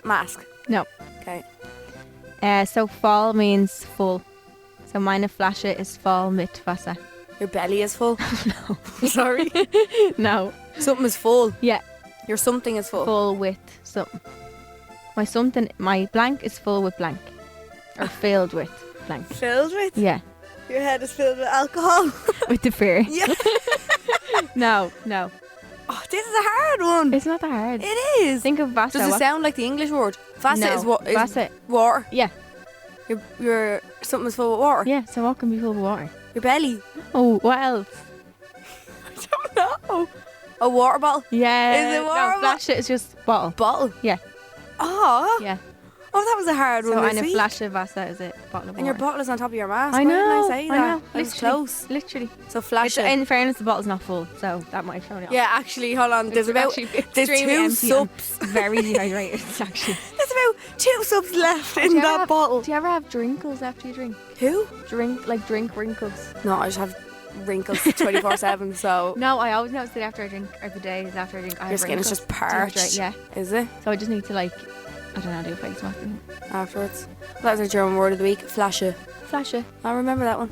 Speaker 3: No.
Speaker 2: Okay.
Speaker 3: So voll means full. So meine Flasche ist voll mit Wasser.
Speaker 2: Your belly is full.
Speaker 3: No.
Speaker 2: Sorry.
Speaker 3: No.
Speaker 2: Something is full.
Speaker 3: Yeah.
Speaker 2: Your something is full.
Speaker 3: Full with something. My blank is full with blank. Or filled with blank.
Speaker 2: Filled with?
Speaker 3: Yeah.
Speaker 2: Your head is filled with alcohol.
Speaker 3: With the fear.
Speaker 2: Yeah.
Speaker 3: No.
Speaker 2: Oh, this is a hard one.
Speaker 3: It's not that hard.
Speaker 2: It is.
Speaker 3: Think of Wasser.
Speaker 2: Does it sound like the English word? Wasser
Speaker 3: No.
Speaker 2: is what? Is
Speaker 3: Wasser.
Speaker 2: water.
Speaker 3: Yeah.
Speaker 2: Your something is full of water.
Speaker 3: Yeah, so what can be full of water?
Speaker 2: Your belly.
Speaker 3: Oh, what else?
Speaker 2: I don't know. A water bottle.
Speaker 3: Yeah.
Speaker 2: Is it water?
Speaker 3: No, flash it is just bottle.
Speaker 2: Bottle.
Speaker 3: Yeah.
Speaker 2: Oh.
Speaker 3: Yeah.
Speaker 2: Oh, that was a hard
Speaker 3: So
Speaker 2: one.
Speaker 3: eine
Speaker 2: this week.
Speaker 3: Flasche Wasser is it bottle of
Speaker 2: And your
Speaker 3: water.
Speaker 2: bottle is on top of your mask.
Speaker 3: I
Speaker 2: Why
Speaker 3: know.
Speaker 2: didn't I say that?
Speaker 3: I know.
Speaker 2: That was
Speaker 3: Literally.
Speaker 2: close.
Speaker 3: Literally.
Speaker 2: So flash it.
Speaker 3: In fairness, the bottle's not full, so that might throw me off.
Speaker 2: Yeah, actually, hold on. There's
Speaker 3: It's
Speaker 2: about
Speaker 3: actually
Speaker 2: there's
Speaker 3: extremely
Speaker 2: 2
Speaker 3: empty and
Speaker 2: subs.
Speaker 3: Very dehydrated, actually.
Speaker 2: There's about 2 subs left
Speaker 3: Do
Speaker 2: in
Speaker 3: you
Speaker 2: that
Speaker 3: ever have-
Speaker 2: bottle.
Speaker 3: Do you ever have drinkles after you drink?
Speaker 2: Who?
Speaker 3: Drink wrinkles.
Speaker 2: No, I just have wrinkles 24/7. So
Speaker 3: No, I always notice that after I drink, or the days after I drink, I
Speaker 2: your
Speaker 3: have
Speaker 2: skin is
Speaker 3: wrinkles.
Speaker 2: just parched.
Speaker 3: Dehydrate, yeah.
Speaker 2: Is it
Speaker 3: So I just need to I don't know, do a face mask.
Speaker 2: afterwards? That was our German word of the week. Flasche.
Speaker 3: Flasche.
Speaker 2: I remember that one.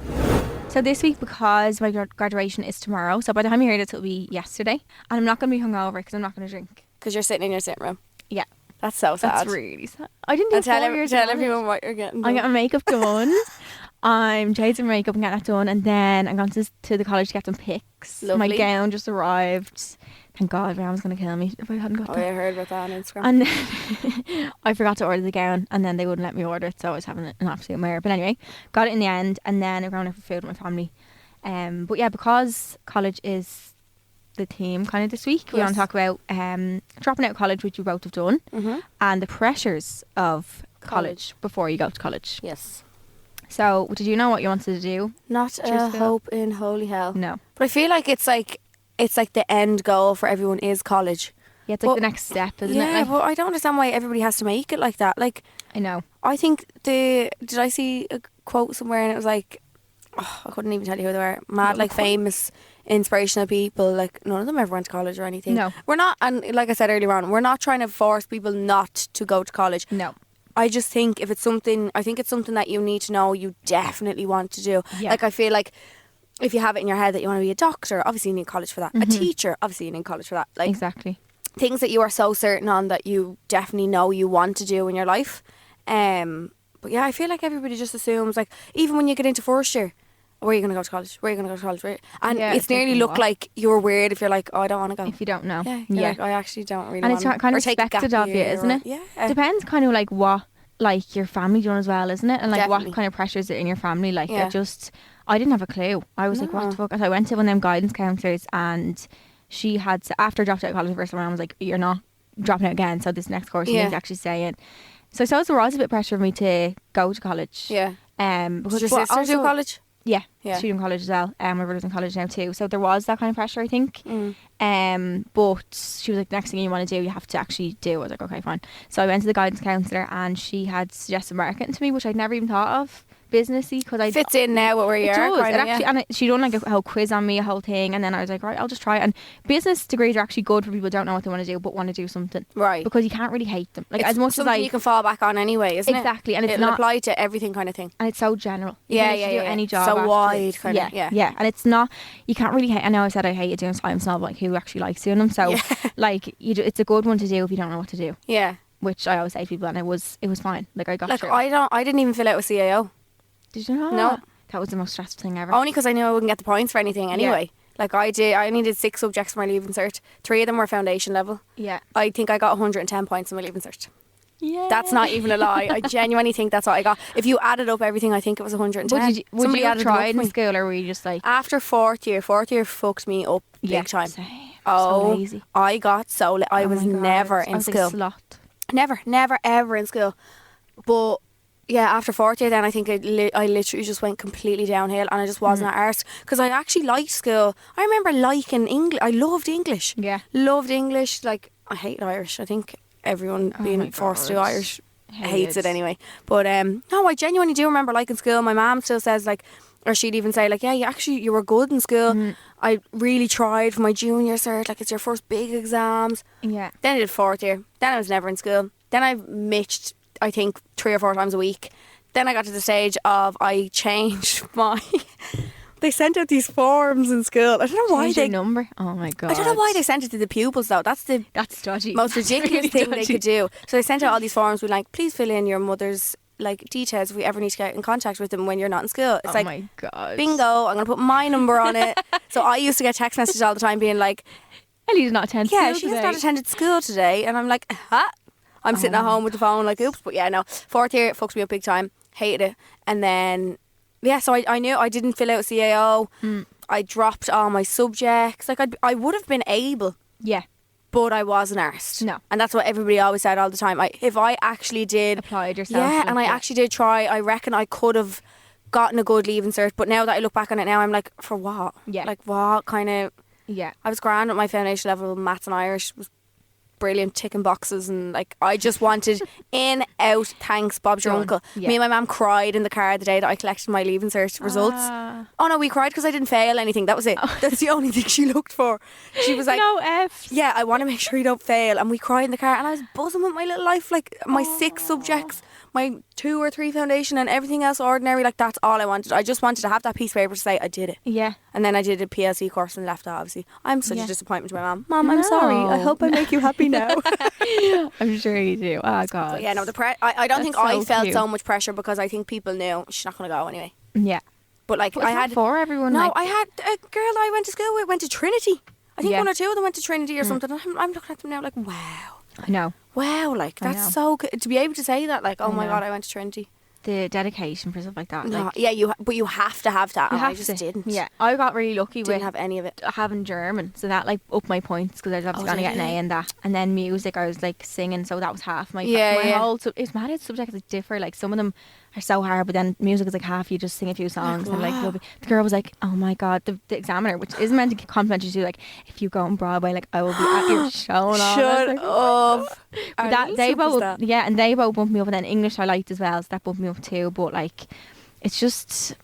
Speaker 3: So this week, because my graduation is tomorrow, so by the time you hear this, it'll be yesterday, and I'm not going to be hungover because I'm not going to drink.
Speaker 2: Because you're sitting in your sitting room.
Speaker 3: Yeah.
Speaker 2: That's so sad.
Speaker 3: That's really sad. I didn't do
Speaker 2: And
Speaker 3: 4 years
Speaker 2: tell
Speaker 3: of college.
Speaker 2: everyone what you're getting.
Speaker 3: I'm
Speaker 2: done.
Speaker 3: getting my makeup done. I'm changing my makeup and getting that done, and then I'm going to the college to get some pics. My
Speaker 2: Lovely.
Speaker 3: gown just arrived. Thank God, my mum's going to kill me if I hadn't got
Speaker 2: Oh,
Speaker 3: that.
Speaker 2: I heard about that on Instagram.
Speaker 3: And then I forgot to order the gown, and then they wouldn't let me order it, so I was having an absolute mare. But anyway, got it in the end, and then I'm going out for food with my family. But yeah, because college is the theme kind of this week, we want
Speaker 2: Yes.
Speaker 3: to talk about dropping out of college, which we both have done, and the pressures of college before you go to college.
Speaker 2: Yes.
Speaker 3: So, did you know what you wanted to do?
Speaker 2: Not a
Speaker 3: Cheers, Phil.
Speaker 2: hope in holy hell.
Speaker 3: No.
Speaker 2: But I feel like it's like the end goal for everyone is college.
Speaker 3: Yeah, it's like
Speaker 2: But-
Speaker 3: the next step, isn't
Speaker 2: yeah,
Speaker 3: it? Like,
Speaker 2: but I don't understand why everybody has to make it like that. Like,
Speaker 3: I know.
Speaker 2: I think did I see a quote somewhere and it was like, I couldn't even tell you who they were. Mad, like famous, inspirational people. Like none of them ever went to college or anything.
Speaker 3: No.
Speaker 2: We're not, and like I said earlier on, we're not trying to force people not to go to college.
Speaker 3: No.
Speaker 2: I just think if it's something, I think it's something that you need to know you definitely want to do.
Speaker 3: Yeah.
Speaker 2: Like I feel like if you have it in your head that you want to be a doctor, obviously you need college for that. A teacher, obviously you need college for that. Like
Speaker 3: Exactly.
Speaker 2: things that you are so certain on that you definitely know you want to do in your life. But yeah, I feel like everybody just assumes, like, even when you get into first year, where are you going to go to college? Where are you going to go to college? And
Speaker 3: Yeah,
Speaker 2: it's nearly
Speaker 3: thinking
Speaker 2: look
Speaker 3: what?
Speaker 2: like you're weird if you're like, oh, I don't want to go.
Speaker 3: If you don't know.
Speaker 2: Yeah, you're like, I actually don't really
Speaker 3: And
Speaker 2: want
Speaker 3: it's
Speaker 2: to.
Speaker 3: kind
Speaker 2: Or
Speaker 3: of
Speaker 2: take a
Speaker 3: expected
Speaker 2: gap
Speaker 3: of you,
Speaker 2: year
Speaker 3: isn't
Speaker 2: or-
Speaker 3: it?
Speaker 2: Yeah.
Speaker 3: Depends kind of like what like your family done as well, isn't it? And like
Speaker 2: Definitely.
Speaker 3: what kind of pressures are in your family. Like
Speaker 2: Yeah.
Speaker 3: I didn't have a clue. I was like, what
Speaker 2: No.
Speaker 3: the fuck? And I went to one of them guidance counsellors, and she had after I dropped out of college the first time, I was like, you're not dropping out again. So this next course you
Speaker 2: Yeah.
Speaker 3: need to actually stay in. So I suppose there was a bit of pressure for me to go to college.
Speaker 2: Yeah.
Speaker 3: Because
Speaker 2: Did your
Speaker 3: but
Speaker 2: sister do
Speaker 3: also-
Speaker 2: college?
Speaker 3: Yeah,
Speaker 2: Yeah.
Speaker 3: she's in college as well. My brother's in college now too. So there was that kind of pressure, I think. But she was like, the next thing you want to do, you have to actually do. I was like, okay, fine. So I went to the guidance counsellor and she had suggested marketing to me, which I'd never even thought of businessy, because I
Speaker 2: Fits in now where you
Speaker 3: it
Speaker 2: are.
Speaker 3: does.
Speaker 2: Kind
Speaker 3: It
Speaker 2: of,
Speaker 3: actually, and she done like a whole quiz on me, a whole thing, and then I was like, right, I'll just try it. And business degrees are actually good for people who don't know what they want to do but want to do something,
Speaker 2: Right.
Speaker 3: because you can't really hate them. Like
Speaker 2: It's
Speaker 3: as much as
Speaker 2: something you can fall back on anyway, isn't it?
Speaker 3: exactly, and it's
Speaker 2: It'll
Speaker 3: not
Speaker 2: apply to everything kind of thing.
Speaker 3: and it's so general. You
Speaker 2: Yeah,
Speaker 3: can literally do any job.
Speaker 2: So
Speaker 3: afterwards.
Speaker 2: wide, kind of. Yeah.
Speaker 3: And it's not. You can't really hate. I know I said I hated doing science novel, like who actually likes doing them. So like it's a good one to do if you don't know what to do.
Speaker 2: Yeah.
Speaker 3: Which I always say to people, and it was fine. Like I got
Speaker 2: Like
Speaker 3: through.
Speaker 2: I didn't even fill out a CAO.
Speaker 3: Did you know?
Speaker 2: No.
Speaker 3: That was the most stressful thing ever.
Speaker 2: Only because I knew I wouldn't get the points for anything anyway. Like I only did 6 subjects for my leaving cert. 3 of them were foundation level.
Speaker 3: Yeah.
Speaker 2: I think I got 110 points in my leaving cert.
Speaker 3: Yeah.
Speaker 2: That's not even a lie. I genuinely think that's what I got. If you added up everything, I think it was 110.
Speaker 3: Would you have
Speaker 2: added them up
Speaker 3: tried
Speaker 2: for
Speaker 3: in
Speaker 2: me.
Speaker 3: school, or were you just like?
Speaker 2: After fourth year fucked me up big time.
Speaker 3: Same.
Speaker 2: Oh,
Speaker 3: So lazy.
Speaker 2: I got so I
Speaker 3: Oh
Speaker 2: was
Speaker 3: my God.
Speaker 2: never
Speaker 3: I
Speaker 2: in
Speaker 3: was
Speaker 2: school.
Speaker 3: Like a slot.
Speaker 2: Never, ever in school. But yeah, after fourth year, then I think I literally just went completely downhill, and I just wasn't at arse because I actually liked school. I remember liking English. I loved English.
Speaker 3: Yeah.
Speaker 2: Loved English. Like I hate Irish. I think everyone
Speaker 3: Oh
Speaker 2: being
Speaker 3: my
Speaker 2: forced to do
Speaker 3: God.
Speaker 2: Irish hates it anyway. But no, I genuinely do remember liking school. My mum still says like, or she'd even say like, yeah, you were good in school. I really tried for my junior cert. Like it's your first big exams.
Speaker 3: Yeah.
Speaker 2: Then I did fourth year. Then I was never in school. Then I mitched, I think, 3 or 4 times a week. Then I got to the stage of I changed my... They sent out these forms in school. I don't know why
Speaker 3: Change
Speaker 2: they...
Speaker 3: your number. Oh my God.
Speaker 2: I don't know why they sent it to the pupils though. That's the
Speaker 3: That's dodgy.
Speaker 2: most
Speaker 3: That's
Speaker 2: ridiculous
Speaker 3: really
Speaker 2: thing they
Speaker 3: dodgy.
Speaker 2: could do. So they sent out all these forms with like, please fill in your mother's like details if we ever need to get in contact with them when you're not in school. It's
Speaker 3: Oh
Speaker 2: like,
Speaker 3: my God.
Speaker 2: bingo, I'm going to put my number on it. So I used to get text messages all the time being like,
Speaker 3: Ellie's not attending
Speaker 2: yeah,
Speaker 3: school
Speaker 2: she has
Speaker 3: today.
Speaker 2: not attended school today. And I'm like, huh? I'm sitting at home with the phone like, oops. But yeah, no. Fourth year, it fucks me up big time. Hated it. And then, yeah, so I knew I didn't fill out CAO. I dropped all my subjects. Like, I would have been able,
Speaker 3: Yeah.
Speaker 2: but I wasn't arsed.
Speaker 3: No.
Speaker 2: And that's what everybody always said all the time. If I actually did...
Speaker 3: Applied yourself.
Speaker 2: Yeah,
Speaker 3: like,
Speaker 2: and I actually did try. I reckon I could have gotten a good leaving cert. But now that I look back on it now, I'm like, for what?
Speaker 3: Yeah.
Speaker 2: Like, what kind of...
Speaker 3: Yeah.
Speaker 2: I was grand at my foundation level. Maths and Irish was brilliant, ticking boxes, and like I just wanted in, out, thanks, Bob's your
Speaker 3: Done.
Speaker 2: uncle.
Speaker 3: Yeah.
Speaker 2: Me and my mum cried in the car the day that I collected my leaving cert results. Oh no, we cried because I didn't fail anything. That was it. That's the only thing she looked for. She was like,
Speaker 3: no F's.
Speaker 2: yeah, I want to make sure you don't fail. And we cried in the car, and I was buzzing with my little life, like my 6 subjects, my 2 or 3 foundation, and everything else ordinary. Like that's all I wanted. I just wanted to have that piece of paper to say I did it.
Speaker 3: Yeah.
Speaker 2: And then I did a PLC course and left it, obviously. I'm such
Speaker 3: Yeah.
Speaker 2: a disappointment to my mum. Mum, I'm sorry. I
Speaker 3: No.
Speaker 2: hope I make you happy now.
Speaker 3: I'm sure you do. Oh God.
Speaker 2: But yeah, no, I don't think
Speaker 3: That's
Speaker 2: I
Speaker 3: so
Speaker 2: felt
Speaker 3: cute.
Speaker 2: so much pressure because I think people knew she's not going to go anyway.
Speaker 3: Yeah.
Speaker 2: But like
Speaker 3: But
Speaker 2: I
Speaker 3: it's not
Speaker 2: had...
Speaker 3: for everyone.
Speaker 2: No,
Speaker 3: like,
Speaker 2: I had a girl I went to school with went to Trinity. I think
Speaker 3: Yeah.
Speaker 2: 1 or 2 of them went to Trinity or something. I'm looking at them now like, wow.
Speaker 3: I know
Speaker 2: Wow, like
Speaker 3: I
Speaker 2: that's
Speaker 3: know.
Speaker 2: so good. To be able to say that, like, oh my
Speaker 3: know.
Speaker 2: God, I went to Trinity.
Speaker 3: the dedication for stuff like that.
Speaker 2: No,
Speaker 3: Like,
Speaker 2: yeah, but you have to have that.
Speaker 3: you
Speaker 2: and I
Speaker 3: have
Speaker 2: just
Speaker 3: to.
Speaker 2: didn't.
Speaker 3: Yeah, I got really lucky
Speaker 2: Didn't
Speaker 3: with
Speaker 2: have any of it.
Speaker 3: having German, so that like upped my points because I was obviously
Speaker 2: Oh,
Speaker 3: going to
Speaker 2: did
Speaker 3: get an
Speaker 2: you?
Speaker 3: A in that. And then music, I was like singing, so that was half my
Speaker 2: Yeah,
Speaker 3: my
Speaker 2: yeah.
Speaker 3: whole. It's mad. It's subjects like differ. Like some of them are so hard, but then music is like half. You just sing a few songs, and like
Speaker 2: wow.
Speaker 3: you'll be, the girl was like, "Oh my God," the examiner, which isn't meant to compliment you, like if you go on Broadway, like I will be at your show and all.
Speaker 2: Shut
Speaker 3: Like,
Speaker 2: up.
Speaker 3: but that they both, yeah, and they both bumped me up, and then English I liked as well, so that bumped me up too. But like, it's just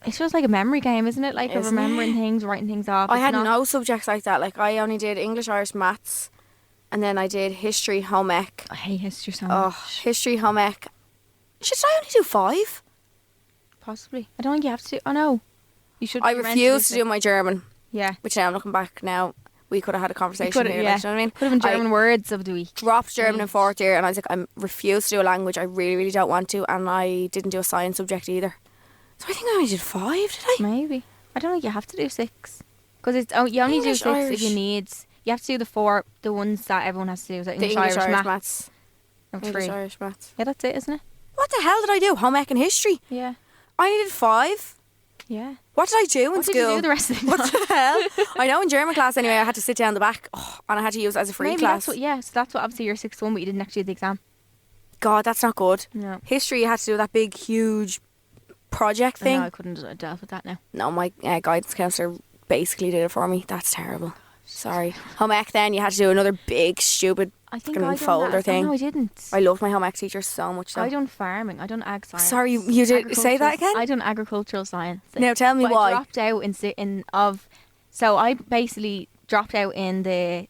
Speaker 3: like a memory game, isn't it? Like of
Speaker 2: Isn't
Speaker 3: remembering
Speaker 2: it?
Speaker 3: things, writing things off.
Speaker 2: I
Speaker 3: It's
Speaker 2: had
Speaker 3: not-
Speaker 2: no subjects like that. Like I only did English, Irish, maths, and then I did history, home ec.
Speaker 3: I hate history so
Speaker 2: Oh,
Speaker 3: much.
Speaker 2: history, home ec. Should I only do 5?
Speaker 3: Possibly. I don't think you have to. Oh no, you should.
Speaker 2: I
Speaker 3: be meant to
Speaker 2: refused to
Speaker 3: do
Speaker 2: do my German,
Speaker 3: Yeah.
Speaker 2: which now I'm looking back now. We could have had a conversation
Speaker 3: Could
Speaker 2: here.
Speaker 3: yeah.
Speaker 2: Like, do you know what I mean?
Speaker 3: Could have been German words of the week.
Speaker 2: Dropped German in 4th year, and I was like, I refuse to do a language. I really, really don't want to, and I didn't do a science subject either. So I think I only did 5. Did I?
Speaker 3: Maybe. I don't think you have to do 6 because it's you only
Speaker 2: English,
Speaker 3: do 6
Speaker 2: Irish.
Speaker 3: if you need. You have to do the 4, the ones that everyone has to do. So
Speaker 2: The
Speaker 3: English,
Speaker 2: English, Irish,
Speaker 3: maths.
Speaker 2: maths.
Speaker 3: No,
Speaker 2: English,
Speaker 3: 3.
Speaker 2: Irish, maths.
Speaker 3: Yeah, that's it, isn't it?
Speaker 2: What the hell did I do? Home ec and history.
Speaker 3: Yeah.
Speaker 2: I only did 5.
Speaker 3: Yeah.
Speaker 2: What did I do in
Speaker 3: What
Speaker 2: school?
Speaker 3: did you do the rest of the
Speaker 2: What
Speaker 3: time?
Speaker 2: the hell? I know in German class anyway, I had to sit down the back, and I had to use it as a free
Speaker 3: Maybe
Speaker 2: class.
Speaker 3: that's what. Yeah. So that's what obviously your 6th one, but you didn't actually do the exam.
Speaker 2: God, that's not good.
Speaker 3: No.
Speaker 2: History, you had to do that big, huge project
Speaker 3: I
Speaker 2: thing.
Speaker 3: know, I couldn't have dealt with that now.
Speaker 2: No, my guidance counsellor basically did it for me. That's terrible. Sorry. Home ec then, you had to do another big, stupid
Speaker 3: I think
Speaker 2: fucking
Speaker 3: I done
Speaker 2: folder
Speaker 3: that.
Speaker 2: thing.
Speaker 3: No, I didn't.
Speaker 2: I loved my home ec teacher so much though.
Speaker 3: I done farming. I done ag science.
Speaker 2: Sorry, you did say that again?
Speaker 3: I done agricultural science.
Speaker 2: Now tell me
Speaker 3: But
Speaker 2: why.
Speaker 3: I dropped out so I basically dropped out in the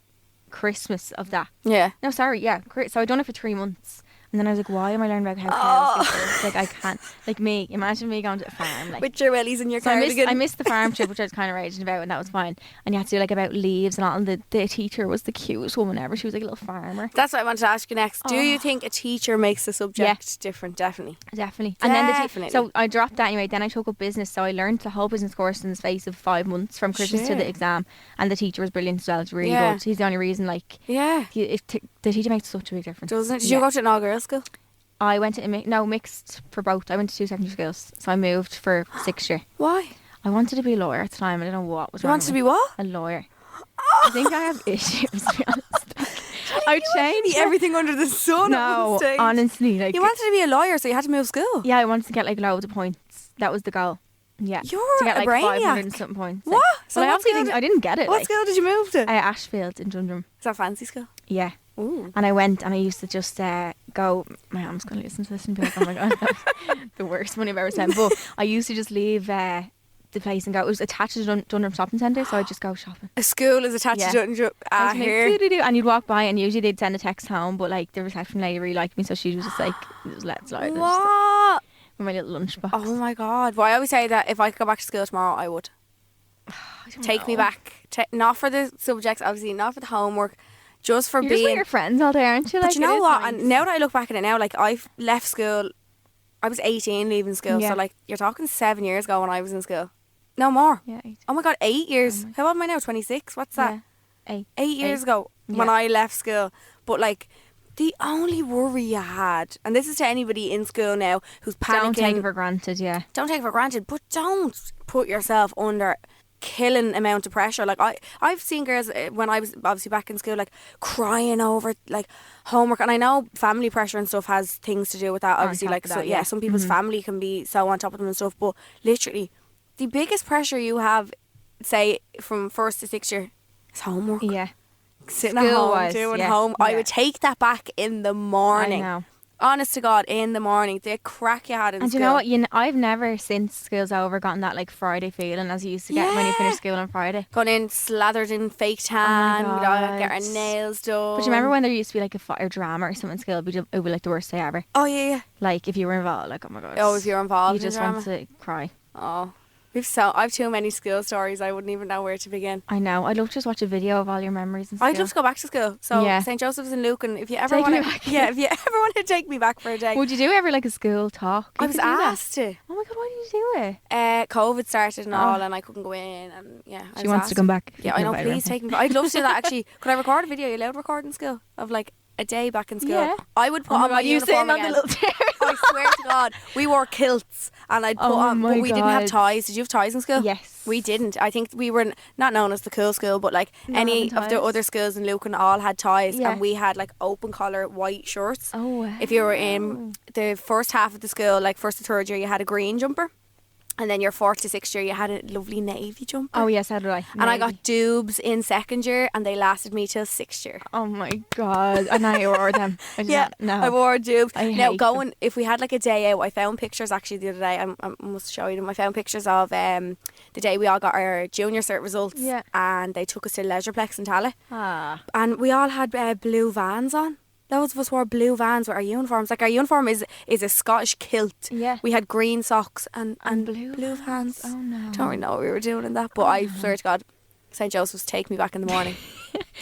Speaker 3: Christmas of that.
Speaker 2: Yeah.
Speaker 3: No, sorry, yeah. So I done it for 3 months. And then I was like, why am I learning about how cows get birth? Like, I can't. Like, imagine me going to a farm. Like,
Speaker 2: With your wellies and your
Speaker 3: so
Speaker 2: cardigan.
Speaker 3: I missed the farm trip, which I was kind of raging about, and that was fine. And you had to do like about leaves and all. And the teacher was the cutest woman ever. She was like a little farmer.
Speaker 2: That's what I wanted to ask you next. Do you think a teacher makes the subject different? Definitely.
Speaker 3: Definitely. And then
Speaker 2: Definitely.
Speaker 3: so I dropped that anyway. Then I took up business. So I learned the whole business course in the space of 5 months from Christmas to the exam. And the teacher was brilliant as well. It's really good. He's the only reason, like,
Speaker 2: Yeah.
Speaker 3: the teacher makes such a big difference.
Speaker 2: Doesn't it? Did you go to an all-girls school?
Speaker 3: I went to mixed for both. I went to 2 secondary schools. So I moved for 6th year.
Speaker 2: Why?
Speaker 3: I wanted to be a lawyer at the time. I don't know what was
Speaker 2: You
Speaker 3: wrong
Speaker 2: wanted to
Speaker 3: with
Speaker 2: be
Speaker 3: me.
Speaker 2: what?
Speaker 3: A lawyer. I think I have issues, to be honest. I changed
Speaker 2: everything under the sun.
Speaker 3: No, honestly, like,
Speaker 2: You wanted to be a lawyer, so you had to move school.
Speaker 3: yeah, I wanted to get like loads of points. That was the goal. Yeah,
Speaker 2: You're
Speaker 3: to get
Speaker 2: a
Speaker 3: like
Speaker 2: brainiac.
Speaker 3: 500 and something points.
Speaker 2: What?
Speaker 3: So I
Speaker 2: what
Speaker 3: obviously
Speaker 2: school
Speaker 3: didn't. I didn't get it.
Speaker 2: What
Speaker 3: Like,
Speaker 2: school did you move to?
Speaker 3: Ashfield in Dundrum.
Speaker 2: Is that fancy school?
Speaker 3: Yeah.
Speaker 2: Ooh.
Speaker 3: And I went and I used to just go. My mum's going to listen to this and be like, "Oh my god, that's the worst money I've ever spent." But I used to just leave the place and go. It was attached to Dundrum Shopping Centre, so I'd just go shopping.
Speaker 2: A school is attached
Speaker 3: Yeah.
Speaker 2: to Dundrum.
Speaker 3: I was like,
Speaker 2: Here.
Speaker 3: "Doo-doo-doo," and you'd walk by and usually they'd send a text home, but like the reception lady really liked me, so she was just like, "Just let it slide." And just, like,
Speaker 2: What?
Speaker 3: with my little lunchbox.
Speaker 2: Oh my god. Well, I always say that if I could go back to school tomorrow, I would. Take me back. Not for the subjects, obviously, not for the homework, just for
Speaker 3: You're just with
Speaker 2: being.
Speaker 3: your friends all day, aren't you?
Speaker 2: But
Speaker 3: Like,
Speaker 2: you know
Speaker 3: it is
Speaker 2: what?
Speaker 3: nice.
Speaker 2: And now that I look back at it now, like, I've left school. I was 18 leaving school,
Speaker 3: Yeah.
Speaker 2: so like you're talking 7 years ago when I was in school. No more.
Speaker 3: Yeah, 8.
Speaker 2: Oh my god, 8 years. How old am I now? 26. What's that?
Speaker 3: Yeah. 8.
Speaker 2: 8 years ago when
Speaker 3: Yeah.
Speaker 2: I left school. But like, the only worry you had, and this is to anybody in school now who's panicking.
Speaker 3: Don't take it for granted, yeah.
Speaker 2: Don't take it for granted, but don't put yourself under killing amount of pressure. Like I've seen girls when I was obviously back in school, like crying over like homework, and I know family pressure and stuff has things to do with that. Obviously,
Speaker 3: top
Speaker 2: like
Speaker 3: of
Speaker 2: so,
Speaker 3: that,
Speaker 2: yeah,
Speaker 3: yeah.
Speaker 2: some people's family can be so on top of them and stuff, but literally, the biggest pressure you have, say from 1st to 6th year, is homework.
Speaker 3: Yeah.
Speaker 2: Sitting at home
Speaker 3: School-wise,
Speaker 2: doing
Speaker 3: yeah,
Speaker 2: home. I
Speaker 3: yeah.
Speaker 2: would take that back in the morning.
Speaker 3: I know.
Speaker 2: Honest to God, in the morning, the crack you had in
Speaker 3: And
Speaker 2: school.
Speaker 3: you know what? I've never, since school's over, gotten that like Friday feeling as you used to get when you
Speaker 2: Yeah.
Speaker 3: finish school on Friday.
Speaker 2: Going in slathered in fake tan, we'd all get our
Speaker 3: God.
Speaker 2: nails done.
Speaker 3: But you remember when there used to be like a fire drama or something in school? It would be like the worst day ever.
Speaker 2: Oh yeah, yeah.
Speaker 3: Like if you were involved, like, oh my god.
Speaker 2: Oh, if you're involved
Speaker 3: you
Speaker 2: in
Speaker 3: just
Speaker 2: drama.
Speaker 3: want to cry.
Speaker 2: Oh, I've too many school stories. I wouldn't even know where to begin.
Speaker 3: I know. I'd love to just watch a video of all your memories and stuff.
Speaker 2: I'd love to go back to school. So
Speaker 3: Yeah.
Speaker 2: St Joseph's in Lucan. If you ever
Speaker 3: Take me
Speaker 2: want to,
Speaker 3: back.
Speaker 2: yeah, if you ever want to take me back for a day,
Speaker 3: Would you do ever like a school talk?
Speaker 2: I
Speaker 3: You
Speaker 2: was
Speaker 3: could do that.
Speaker 2: asked to.
Speaker 3: Oh my god, why did you do it?
Speaker 2: COVID started and
Speaker 3: Oh.
Speaker 2: all, and I couldn't go in, and yeah, I
Speaker 3: She
Speaker 2: was
Speaker 3: wants
Speaker 2: asked.
Speaker 3: to come back.
Speaker 2: Yeah, I know. Please take me. I'd love to do that. Actually, could I record a video? Are you allowed to record in school of like a day back in school?
Speaker 3: Yeah.
Speaker 2: I would put
Speaker 3: Oh my
Speaker 2: on my
Speaker 3: god, you sitting
Speaker 2: uniform
Speaker 3: on the
Speaker 2: again.
Speaker 3: little chair.
Speaker 2: I swear to God, we wore kilts, and I'd put
Speaker 3: Oh
Speaker 2: on.
Speaker 3: my
Speaker 2: But we didn't have
Speaker 3: God.
Speaker 2: ties. Did you have ties in school?
Speaker 3: Yes.
Speaker 2: We didn't. I think we were not known as the cool school, but like
Speaker 3: Not
Speaker 2: any
Speaker 3: having
Speaker 2: of the
Speaker 3: ties.
Speaker 2: other schools in Lucan all had ties,
Speaker 3: Yeah.
Speaker 2: and we had like open collar white shirts.
Speaker 3: Oh wow.
Speaker 2: If you were in the first half of the school, like 1st to 3rd year, you had a green jumper, and then your 4th to 6th year, you had a lovely navy jumper.
Speaker 3: Oh yes, how did I?
Speaker 2: And I got
Speaker 3: Maybe.
Speaker 2: dubs in 2nd year, and they lasted me till 6th year.
Speaker 3: Oh my god! And I wore them. I did
Speaker 2: Yeah,
Speaker 3: not-
Speaker 2: I
Speaker 3: no.
Speaker 2: wore dubs.
Speaker 3: I
Speaker 2: Now
Speaker 3: hate
Speaker 2: going, if we had like a day out, I found pictures actually the other day. I must show you them. I found pictures of the day we all got our junior cert results.
Speaker 3: Yeah.
Speaker 2: And they took us to Leisureplex in Tala,
Speaker 3: Ah.
Speaker 2: and we all had blue Vans on. Those of us wore blue Vans with our uniforms. Like our uniform is a Scottish kilt.
Speaker 3: Yeah.
Speaker 2: We had green socks and
Speaker 3: blue
Speaker 2: Vans.
Speaker 3: Oh no.
Speaker 2: Don't really know what we were doing in that, but I swear to God, St Joseph's take me back in the morning.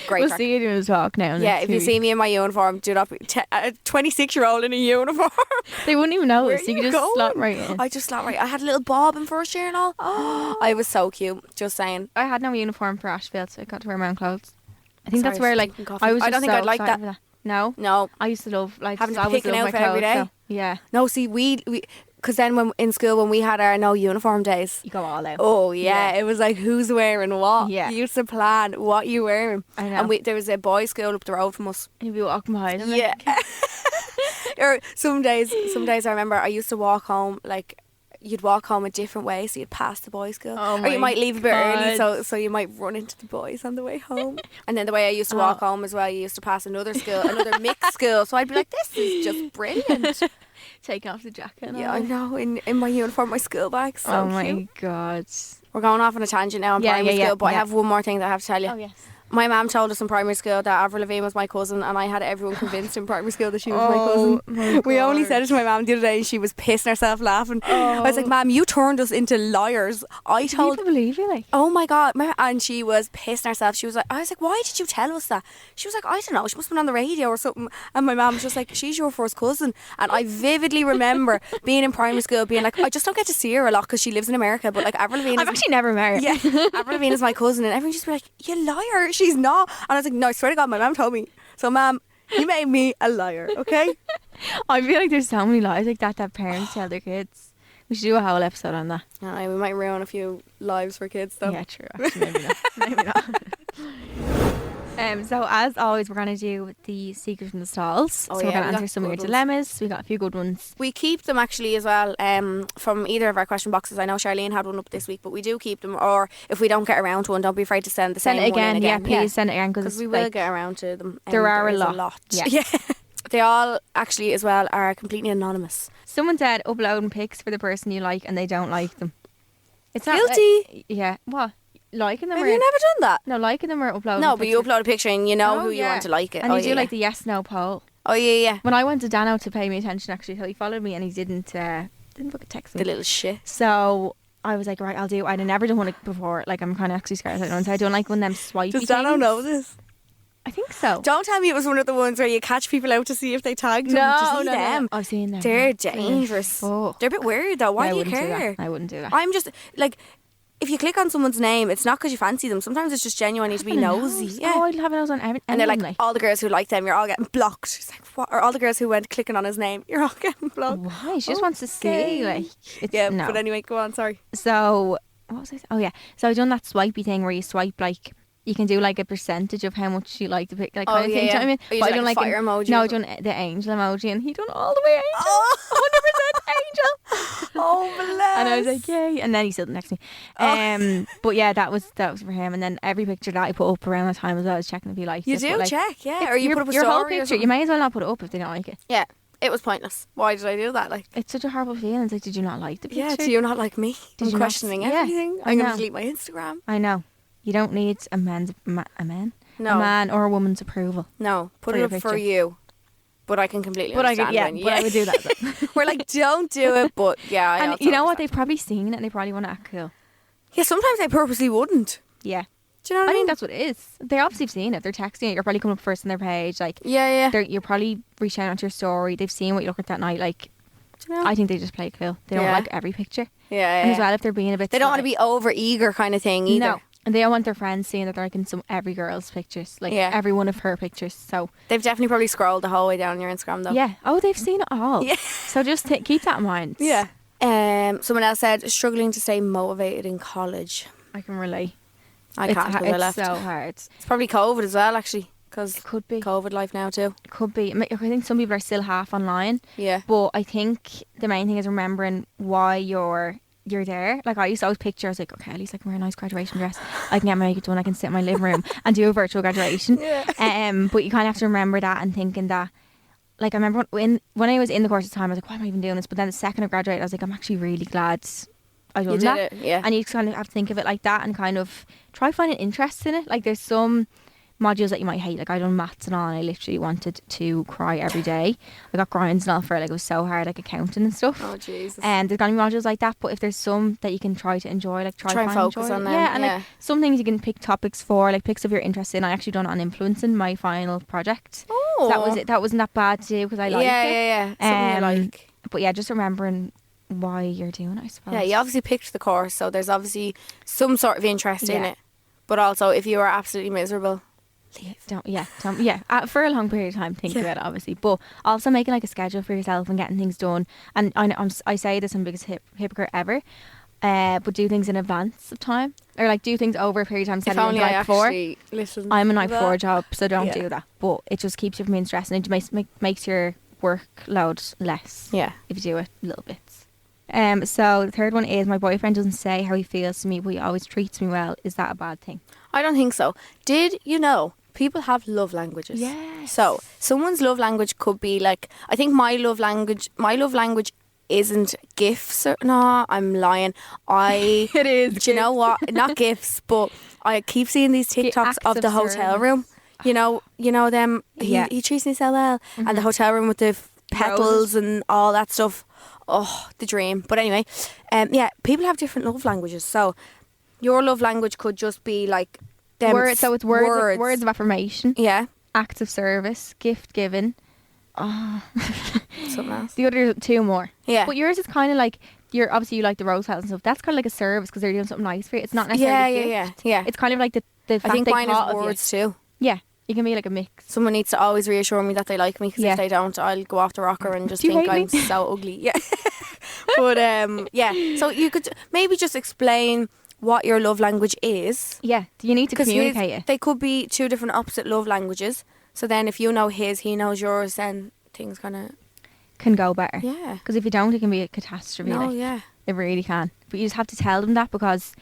Speaker 2: Great
Speaker 3: We'll
Speaker 2: crack.
Speaker 3: see you doing a talk now.
Speaker 2: Yeah,
Speaker 3: next
Speaker 2: if you
Speaker 3: week.
Speaker 2: see me in my uniform, do not be a 26-year-old in a uniform.
Speaker 3: They wouldn't even know
Speaker 2: Where
Speaker 3: us. You
Speaker 2: are
Speaker 3: could
Speaker 2: you
Speaker 3: just slot
Speaker 2: going?
Speaker 3: right in.
Speaker 2: I just slot right. I had a little bob in 1st year and all. Oh, I was so cute. Just saying.
Speaker 3: I had no uniform for Ashfield, so I got to wear my own clothes. I think
Speaker 2: Sorry,
Speaker 3: that's where like
Speaker 2: stinking coffee.
Speaker 3: I was.
Speaker 2: I don't
Speaker 3: just
Speaker 2: think
Speaker 3: so
Speaker 2: I'd like
Speaker 3: excited
Speaker 2: that.
Speaker 3: for No,
Speaker 2: No,
Speaker 3: I used to love like
Speaker 2: Having to
Speaker 3: I always
Speaker 2: pick an
Speaker 3: loved my
Speaker 2: outfit every
Speaker 3: clothes,
Speaker 2: day?
Speaker 3: so, yeah,
Speaker 2: no. See, we because then in school when we had our no uniform days.
Speaker 3: you go all out.
Speaker 2: Oh yeah,
Speaker 3: Yeah.
Speaker 2: it was like who's wearing what.
Speaker 3: Yeah.
Speaker 2: You used to plan what you wearing.
Speaker 3: I know.
Speaker 2: And there was a boys' school up the road from us.
Speaker 3: You'd be walking behind them.
Speaker 2: Yeah. Or some days I remember I used to walk home like you'd walk home a different way, so you'd pass the boys' school,
Speaker 3: Oh
Speaker 2: or you
Speaker 3: my
Speaker 2: might leave a bit early,
Speaker 3: God.
Speaker 2: so you might run into the boys on the way home. And then the way I used to walk home as well, you used to pass another school, another mixed school. So I'd be like, this is just brilliant.
Speaker 3: Taking off the jacket. And
Speaker 2: Yeah,
Speaker 3: all.
Speaker 2: I know. In my uniform, my school bag, so
Speaker 3: Oh my
Speaker 2: cute.
Speaker 3: God.
Speaker 2: We're going off on a tangent now in primary school, but I have one more thing that I have to tell you.
Speaker 3: Oh yes.
Speaker 2: My mum told us in primary school that Avril Lavigne was my cousin, and I had everyone convinced in primary school that she was my cousin.
Speaker 3: My
Speaker 2: We only
Speaker 3: God.
Speaker 2: said it to my mum the other day, and she was pissing herself laughing. I was like, "Mum, you turned us into liars." I
Speaker 3: Can
Speaker 2: told.
Speaker 3: you believe you like?
Speaker 2: Oh my God! And she was pissing herself. She was like, I was like, "Why did you tell us that?" She was like, "I don't know. She must have been on the radio or something." And my mum was just like, "She's your first cousin." And I vividly remember being in primary school, being like, "I just don't get to see her a lot because she lives in America." But like Avril Lavigne,
Speaker 3: I've actually never met her.
Speaker 2: yeah, Avril Lavigne is my cousin, and everyone just be like, "You liar! She's not." And I was like, "No, I swear to God, my mum told me." So, mum, you made me a liar, okay?
Speaker 3: I feel like there's so many lies like that parents tell their kids. We should do a whole episode on that.
Speaker 2: Aye, we might ruin a few lives for kids, though.
Speaker 3: Yeah, true. Actually, maybe not. Maybe not. So as always, we're gonna do the secret from the stalls.
Speaker 2: Oh,
Speaker 3: so we're
Speaker 2: yeah,
Speaker 3: gonna
Speaker 2: we got
Speaker 3: answer some of your
Speaker 2: good ones.
Speaker 3: dilemmas. We got a few good ones.
Speaker 2: We keep them actually as well from either of our question boxes. I know Charlene had one up this week, but we do keep them. Or if we don't get around to one, don't be afraid to send the
Speaker 3: Send
Speaker 2: same
Speaker 3: it again,
Speaker 2: one in
Speaker 3: yeah.
Speaker 2: again.
Speaker 3: Please send it again because
Speaker 2: we will get around to them.
Speaker 3: there are a
Speaker 2: is
Speaker 3: lot. Yeah.
Speaker 2: Yeah. They all actually as well are completely anonymous.
Speaker 3: Someone said uploading pics for the person you like and they don't like them. It's not
Speaker 2: Guilty.
Speaker 3: yeah. What? Liking them
Speaker 2: Have
Speaker 3: or
Speaker 2: you never done that?
Speaker 3: no liking them or uploading?
Speaker 2: No, but you
Speaker 3: pictures?
Speaker 2: upload a picture and you know
Speaker 3: Oh,
Speaker 2: who you
Speaker 3: yeah.
Speaker 2: want to like it.
Speaker 3: And
Speaker 2: oh,
Speaker 3: you
Speaker 2: yeah,
Speaker 3: do like the yes no poll.
Speaker 2: Oh yeah, yeah.
Speaker 3: When I went to Dano to pay me attention, actually, so he followed me and he didn't fucking text me.
Speaker 2: The little shit.
Speaker 3: So I was like, right, I'll do. I'd never done one before. Like I'm kind of actually scared. So I don't like one of them swipey
Speaker 2: Does Dano
Speaker 3: things.
Speaker 2: know this?
Speaker 3: I think so.
Speaker 2: Don't tell me it was one of the ones where you catch people out to see if they tagged them. Did you see them?
Speaker 3: I've seen them.
Speaker 2: They're dangerous.
Speaker 3: Oh.
Speaker 2: They're a bit weird though. Why
Speaker 3: I
Speaker 2: do you
Speaker 3: wouldn't do that.
Speaker 2: care?
Speaker 3: I wouldn't do that.
Speaker 2: I'm just like, if you click on someone's name, it's not because you fancy them. Sometimes it's just genuinely to be nosy. Yeah.
Speaker 3: Oh, I'd have a nose on everything.
Speaker 2: And they're like, all the girls who like them, you're all getting blocked. It's like, what? Or all the girls who went clicking on his name, you're all getting blocked.
Speaker 3: why? She just wants to
Speaker 2: Okay.
Speaker 3: see. Like, it's,
Speaker 2: Yeah,
Speaker 3: no.
Speaker 2: but anyway, go on. Sorry.
Speaker 3: So what was I? Oh yeah. So I've done that swipey thing where you swipe like. You can do like a percentage of how much you like the pic, like kind of thing. Do you know what I mean?
Speaker 2: Oh, you
Speaker 3: But
Speaker 2: do
Speaker 3: I don't
Speaker 2: like a
Speaker 3: like
Speaker 2: fire emoji
Speaker 3: No,
Speaker 2: or
Speaker 3: I done the angel emoji, and he done all the way angel,
Speaker 2: Oh.
Speaker 3: 100% angel.
Speaker 2: Oh, bless.
Speaker 3: And I was like, yay! And then he stood next to me. But yeah, that was for him. And then every picture that I put up around that time as well, I was checking if he liked
Speaker 2: You
Speaker 3: it.
Speaker 2: do
Speaker 3: But, like,
Speaker 2: check, yeah. Or you
Speaker 3: your,
Speaker 2: put up a
Speaker 3: your
Speaker 2: story
Speaker 3: whole
Speaker 2: or
Speaker 3: picture.
Speaker 2: something.
Speaker 3: You may as well not put it up if they don't like it.
Speaker 2: Yeah, it was pointless. Why did I do that? Like,
Speaker 3: It's such a horrible feeling. It's like, did you not like the picture?
Speaker 2: yeah, do you not like me?
Speaker 3: Did
Speaker 2: I'm
Speaker 3: you not-
Speaker 2: questioning
Speaker 3: yeah,
Speaker 2: everything.
Speaker 3: I
Speaker 2: I'm going
Speaker 3: know.
Speaker 2: to delete my Instagram.
Speaker 3: I know. You don't need a man,
Speaker 2: No.
Speaker 3: a man or a woman's approval.
Speaker 2: No, put
Speaker 3: For
Speaker 2: it
Speaker 3: your
Speaker 2: up for
Speaker 3: picture.
Speaker 2: you. But I can completely
Speaker 3: But I
Speaker 2: understand
Speaker 3: could, yeah,
Speaker 2: when,
Speaker 3: but I would do that.
Speaker 2: We're like, don't do it, but yeah, I
Speaker 3: And
Speaker 2: also
Speaker 3: you know what?
Speaker 2: understand.
Speaker 3: They've probably seen it and they probably want to act cool.
Speaker 2: Yeah, sometimes I purposely wouldn't.
Speaker 3: Yeah.
Speaker 2: Do you know what
Speaker 3: I
Speaker 2: I mean?
Speaker 3: think that's what it is. They obviously have seen it. They're texting it. You're probably coming up first on their page. Like,
Speaker 2: Yeah, yeah.
Speaker 3: you're probably reaching out onto your story. They've seen what you look at that night. Like,
Speaker 2: Do you know?
Speaker 3: I think they just play it cool. They don't
Speaker 2: Yeah.
Speaker 3: like every picture.
Speaker 2: Yeah,
Speaker 3: And
Speaker 2: yeah.
Speaker 3: as well, if they're being a bit
Speaker 2: They don't want to
Speaker 3: sly-
Speaker 2: be over eager kind of thing either.
Speaker 3: No. And they don't want their friends seeing that they're like in every girl's pictures. Like,
Speaker 2: Yeah.
Speaker 3: every one of her pictures. So,
Speaker 2: They've definitely probably scrolled the whole way down your Instagram though.
Speaker 3: yeah. Oh, they've seen it all.
Speaker 2: Yeah.
Speaker 3: So just keep that in mind.
Speaker 2: Yeah. Someone else said struggling to stay motivated in college.
Speaker 3: I can relate.
Speaker 2: I can't because I left.
Speaker 3: It's so hard.
Speaker 2: It's probably COVID as well, actually, because
Speaker 3: It could be.
Speaker 2: COVID life now too.
Speaker 3: It could be. I think some people are still half online.
Speaker 2: Yeah.
Speaker 3: But I think the main thing is remembering why you're there. Like, I used to always picture, I was like, okay, at least I can wear a nice graduation dress. I can get my makeup done. I can sit in my living room and do a virtual graduation.
Speaker 2: Yeah.
Speaker 3: But you kind of have to remember that and thinking that, like, I remember when I was in the course of time, I was like, why am I even doing this? But then the second I graduated, I was like, I'm actually really glad I done
Speaker 2: You did
Speaker 3: that.
Speaker 2: it, yeah.
Speaker 3: And you kind of have to think of it like that and kind of try finding interest in it. Like, there's some modules that you might hate. Like, I done maths and all, and I literally wanted to cry every day. I got grinds and all for it. Like, it was so hard, like accounting and stuff.
Speaker 2: Oh Jesus.
Speaker 3: And there's gonna be modules like that, but if there's some that you can try to enjoy, like try
Speaker 2: and
Speaker 3: find
Speaker 2: focus
Speaker 3: enjoy
Speaker 2: on
Speaker 3: it.
Speaker 2: them.
Speaker 3: Yeah, and
Speaker 2: yeah.
Speaker 3: like some things you can pick topics for, like pick stuff you're interested in. I actually done it on influencing my final project.
Speaker 2: Oh.
Speaker 3: So that was it. That wasn't that bad to do because I liked
Speaker 2: yeah,
Speaker 3: it.
Speaker 2: yeah, yeah. Something you like.
Speaker 3: But yeah, just remembering why you're doing it, I suppose.
Speaker 2: Yeah, you obviously picked the course, so there's obviously some sort of interest in
Speaker 3: Yeah.
Speaker 2: it. But also, if you are absolutely miserable,
Speaker 3: For a long period of time, think about it, obviously. But also making like a schedule for yourself and getting things done. And I know I say this, I'm the biggest hypocrite ever. But do things in advance of time, or like do things over a period of time.
Speaker 2: if
Speaker 3: Instead of
Speaker 2: only
Speaker 3: the
Speaker 2: I
Speaker 3: night before.
Speaker 2: actually listened.
Speaker 3: I'm a
Speaker 2: to
Speaker 3: night
Speaker 2: that.
Speaker 3: before job, so don't
Speaker 2: Yeah.
Speaker 3: do that. But it just keeps you from being stressed, and it makes your workload less
Speaker 2: Yeah.
Speaker 3: if you do it little bits. So the third one is my boyfriend doesn't say how he feels to me, but he always treats me well. Is that a bad thing?
Speaker 2: I don't think so. Did you know people have love languages?
Speaker 3: Yes.
Speaker 2: So someone's love language could be like, I think my love language isn't gifts. No, I'm lying.
Speaker 3: It is.
Speaker 2: Do you know what? Not gifts, but I keep seeing these TikToks
Speaker 3: acts
Speaker 2: of the
Speaker 3: of
Speaker 2: hotel
Speaker 3: service.
Speaker 2: room. You know them.
Speaker 3: Yeah.
Speaker 2: He treats me so well, and the hotel room with the petals and all that stuff. Oh, the dream. But anyway, yeah, people have different love languages. So your love language could just be like them
Speaker 3: Words. So it's words of affirmation,
Speaker 2: Yeah,
Speaker 3: acts of service, gift giving.
Speaker 2: something else.
Speaker 3: The other two more.
Speaker 2: Yeah.
Speaker 3: But yours is kind of like, obviously you like the rose petals and stuff. That's kind of like a service because they're doing something nice for you. It's not necessarily a gift.
Speaker 2: Yeah.
Speaker 3: It's kind of like the fact
Speaker 2: I think
Speaker 3: they
Speaker 2: mine
Speaker 3: thought
Speaker 2: is
Speaker 3: of you.
Speaker 2: words too.
Speaker 3: Yeah, you can be like a mix.
Speaker 2: Someone needs to always reassure me that they like me, because
Speaker 3: Yeah.
Speaker 2: if they don't, I'll go off the rocker and just
Speaker 3: Do you
Speaker 2: think
Speaker 3: hate
Speaker 2: I'm
Speaker 3: me?
Speaker 2: so ugly. Yeah. But yeah, so you could maybe just explain what your love language is.
Speaker 3: Yeah, you need to
Speaker 2: Because
Speaker 3: communicate it.
Speaker 2: they could be two different opposite love languages. So then if you know his, he knows yours, then things kind of...
Speaker 3: Can go better.
Speaker 2: Yeah.
Speaker 3: Because if you don't, it can be a catastrophe.
Speaker 2: No,
Speaker 3: like.
Speaker 2: yeah.
Speaker 3: It really can. But you just have to tell them that because...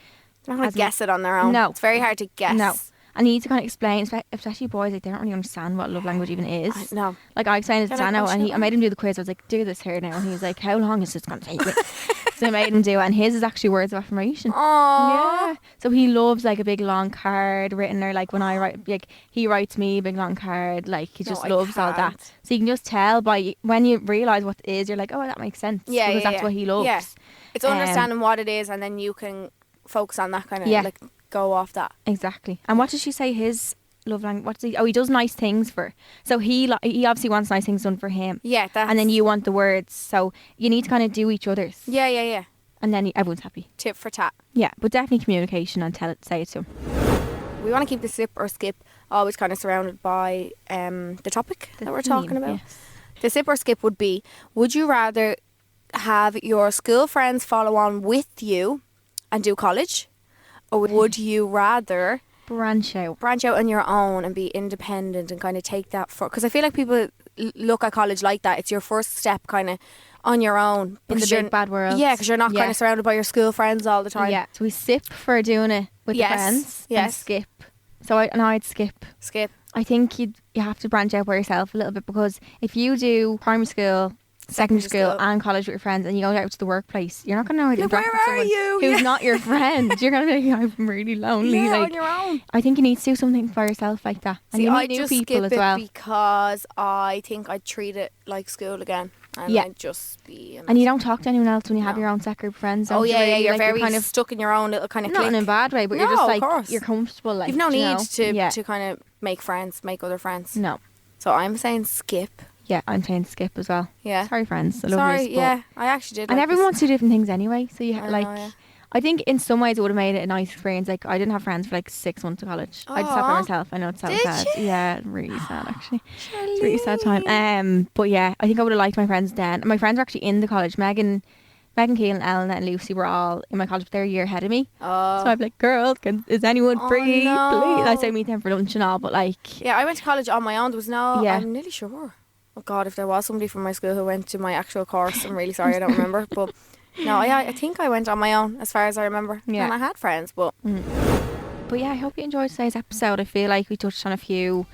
Speaker 2: They're not going
Speaker 3: As
Speaker 2: to guess it on their own.
Speaker 3: No.
Speaker 2: It's very hard to guess.
Speaker 3: No. And you need to kind of explain, especially boys, like they don't really understand what love language even is.
Speaker 2: No.
Speaker 3: Like I explained it to
Speaker 2: They're like,
Speaker 3: Dano,
Speaker 2: "Oh,
Speaker 3: and
Speaker 2: shit,
Speaker 3: I made him do the quiz. I was like, do this here now. And he was like, how long is this going to take me? So I made him do it. And his is actually words of affirmation.
Speaker 2: Aww.
Speaker 3: Yeah. So he loves like a big long card written, or like when I write, like he writes me a big long card. Like he just
Speaker 2: I
Speaker 3: loves all that.
Speaker 2: can't.
Speaker 3: So you can just tell by when you realise what it is, you're like, oh, that makes sense.
Speaker 2: Yeah,
Speaker 3: because
Speaker 2: yeah,
Speaker 3: that's
Speaker 2: yeah.
Speaker 3: what he loves.
Speaker 2: Yeah. It's understanding what it is, and then you can focus on that kind of,
Speaker 3: Yeah.
Speaker 2: like, go off that.
Speaker 3: Exactly. And what does she say his love language? What does he? Oh, he does nice things for. So he obviously wants nice things done for him.
Speaker 2: Yeah, that's...
Speaker 3: And then you want the words. So you need to kind of do each other's.
Speaker 2: Yeah.
Speaker 3: And then everyone's happy.
Speaker 2: Tit for tat.
Speaker 3: Yeah, but definitely communication and say it to him.
Speaker 2: We want to keep the sip or skip always kind of surrounded by the topic that we're
Speaker 3: theme,
Speaker 2: talking about.
Speaker 3: yes.
Speaker 2: The sip or skip would be, would you rather have your school friends follow on with you and do college? Or would you rather
Speaker 3: Branch out.
Speaker 2: branch out on your own and be independent and kind of take that for... Because I feel like people look at college like that. It's your first step kind of on your own.
Speaker 3: In the
Speaker 2: because
Speaker 3: big
Speaker 2: you're-
Speaker 3: bad world.
Speaker 2: Yeah, because you're not kind
Speaker 3: Yeah.
Speaker 2: of surrounded by your school friends all the time.
Speaker 3: Yeah. So we sip for doing it with
Speaker 2: Yes,
Speaker 3: the friends. And
Speaker 2: yes.
Speaker 3: skip. So I'd skip.
Speaker 2: Skip.
Speaker 3: I think you have to branch out by yourself a little bit, because if you do primary school, secondary school and college with your friends, and you go out to the workplace, you're not going to know how to
Speaker 2: Like,
Speaker 3: interact
Speaker 2: where
Speaker 3: with
Speaker 2: are
Speaker 3: someone
Speaker 2: you?
Speaker 3: who's
Speaker 2: Yeah.
Speaker 3: not your friend. You're going to be like, I'm really lonely.
Speaker 2: Yeah,
Speaker 3: like,
Speaker 2: on your own.
Speaker 3: I think you need to do something for yourself like that. And
Speaker 2: See,
Speaker 3: you meet
Speaker 2: I
Speaker 3: new
Speaker 2: just
Speaker 3: people
Speaker 2: skip
Speaker 3: as
Speaker 2: it
Speaker 3: well.
Speaker 2: because I think I'd treat it like school again. And
Speaker 3: Yeah.
Speaker 2: I'd just be...
Speaker 3: And you don't talk to anyone else when you have
Speaker 2: No.
Speaker 3: your own set group of friends.
Speaker 2: Oh,
Speaker 3: don't you,
Speaker 2: yeah,
Speaker 3: really?
Speaker 2: you're
Speaker 3: Like,
Speaker 2: very
Speaker 3: kind of,
Speaker 2: stuck in your own little kind of
Speaker 3: not in
Speaker 2: clique.
Speaker 3: a bad way, but you're
Speaker 2: No,
Speaker 3: just
Speaker 2: of
Speaker 3: like,
Speaker 2: course.
Speaker 3: you're comfortable. Like,
Speaker 2: You've no
Speaker 3: do you
Speaker 2: need
Speaker 3: know?
Speaker 2: to kind of make friends, make other friends.
Speaker 3: No.
Speaker 2: So I'm saying skip.
Speaker 3: Yeah, I'm saying skip as well.
Speaker 2: Yeah.
Speaker 3: Sorry, friends. I love
Speaker 2: Sorry,
Speaker 3: yous, but-
Speaker 2: yeah. I actually did.
Speaker 3: And
Speaker 2: like
Speaker 3: everyone
Speaker 2: this.
Speaker 3: wants to do different things anyway. So you
Speaker 2: I
Speaker 3: like,
Speaker 2: know, yeah.
Speaker 3: I think in some ways it would have made it a nice experience. Like I didn't have friends for like 6 months of college. I just sat by
Speaker 2: Aw.
Speaker 3: myself. I know it's so
Speaker 2: Did
Speaker 3: sad.
Speaker 2: you?
Speaker 3: Yeah, really sad actually. It's a really sad time. But yeah, I think I would have liked my friends then. And my friends were actually in the college. Megan, Keelan, Ellen, and Lucy were all in my college, but they're a year ahead of me.
Speaker 2: Oh.
Speaker 3: So I'm like, girls, is anyone
Speaker 2: Oh,
Speaker 3: free?
Speaker 2: no.
Speaker 3: Please. I say meet them for lunch and all, but like,
Speaker 2: Yeah, I went to college on my own. There was no...
Speaker 3: Yeah.
Speaker 2: I'm nearly sure. Oh, God, if there was somebody from my school who went to my actual course, I'm really sorry, I don't remember. But no, I think I went on my own, as far as I remember.
Speaker 3: Yeah.
Speaker 2: And I had friends, but...
Speaker 3: But yeah, I hope you enjoyed today's episode. I feel like we touched on a few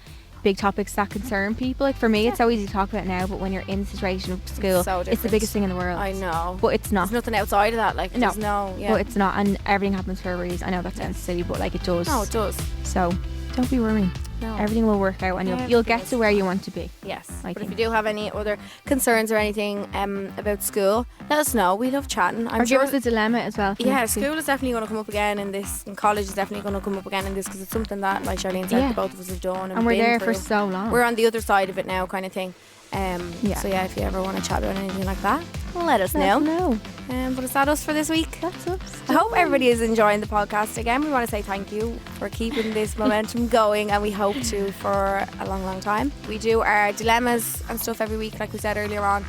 Speaker 3: big topics that concern people. Like for me, it's so easy to talk about now, but when you're in the situation of school,
Speaker 2: so
Speaker 3: it's the
Speaker 2: different.
Speaker 3: biggest thing in the world.
Speaker 2: I know.
Speaker 3: But it's not.
Speaker 2: There's nothing outside of that. Like,
Speaker 3: No.
Speaker 2: there's no... Yeah.
Speaker 3: But it's not, and everything happens for a reason. I know that sounds silly, but like it does.
Speaker 2: No, it does.
Speaker 3: So don't be worrying.
Speaker 2: No.
Speaker 3: Everything will work out, and you'll
Speaker 2: Everything
Speaker 3: get
Speaker 2: is
Speaker 3: to where you want to be.
Speaker 2: Yes.
Speaker 3: I
Speaker 2: But if
Speaker 3: think.
Speaker 2: you do have any other concerns or anything about school, let us know. We love chatting. I'm
Speaker 3: Or
Speaker 2: sure...
Speaker 3: give us a dilemma as well. if you
Speaker 2: Yeah,
Speaker 3: need to.
Speaker 2: school is definitely going to come up again in this, and college is definitely going to come up again in this, because it's something that, like Charlene said,
Speaker 3: Yeah.
Speaker 2: the both of us have done.
Speaker 3: And we're
Speaker 2: been
Speaker 3: there for
Speaker 2: through.
Speaker 3: so long.
Speaker 2: We're on the other side of it now, kind of thing.
Speaker 3: Yeah.
Speaker 2: So yeah, if you ever want to chat about anything like that, let us
Speaker 3: Let us
Speaker 2: know.
Speaker 3: know.
Speaker 2: But is that us for this week?
Speaker 3: That's us.
Speaker 2: I hope everybody is enjoying the podcast again. We want to say thank you for keeping this momentum going, and we hope to for a long, long time. We do our dilemmas and stuff every week, like we said earlier on.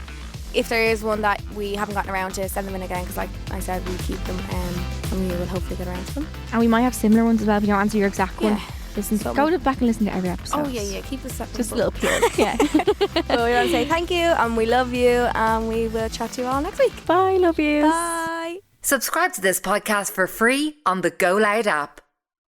Speaker 2: If there is one that we haven't gotten around to, send them in again, because like I said, we keep them and we will hopefully get around to them.
Speaker 3: And we might have similar ones as well if you don't answer your exact one.
Speaker 2: Yeah.
Speaker 3: Listen,
Speaker 2: So
Speaker 3: go back and listen to every episode.
Speaker 2: Oh yeah, keep this separate.
Speaker 3: Just a little plug. Yeah.
Speaker 2: So we want to say thank you and we love you and we will chat to you all next week.
Speaker 3: Bye, love you.
Speaker 2: Bye.
Speaker 1: Subscribe to this podcast for free on the Go Loud app.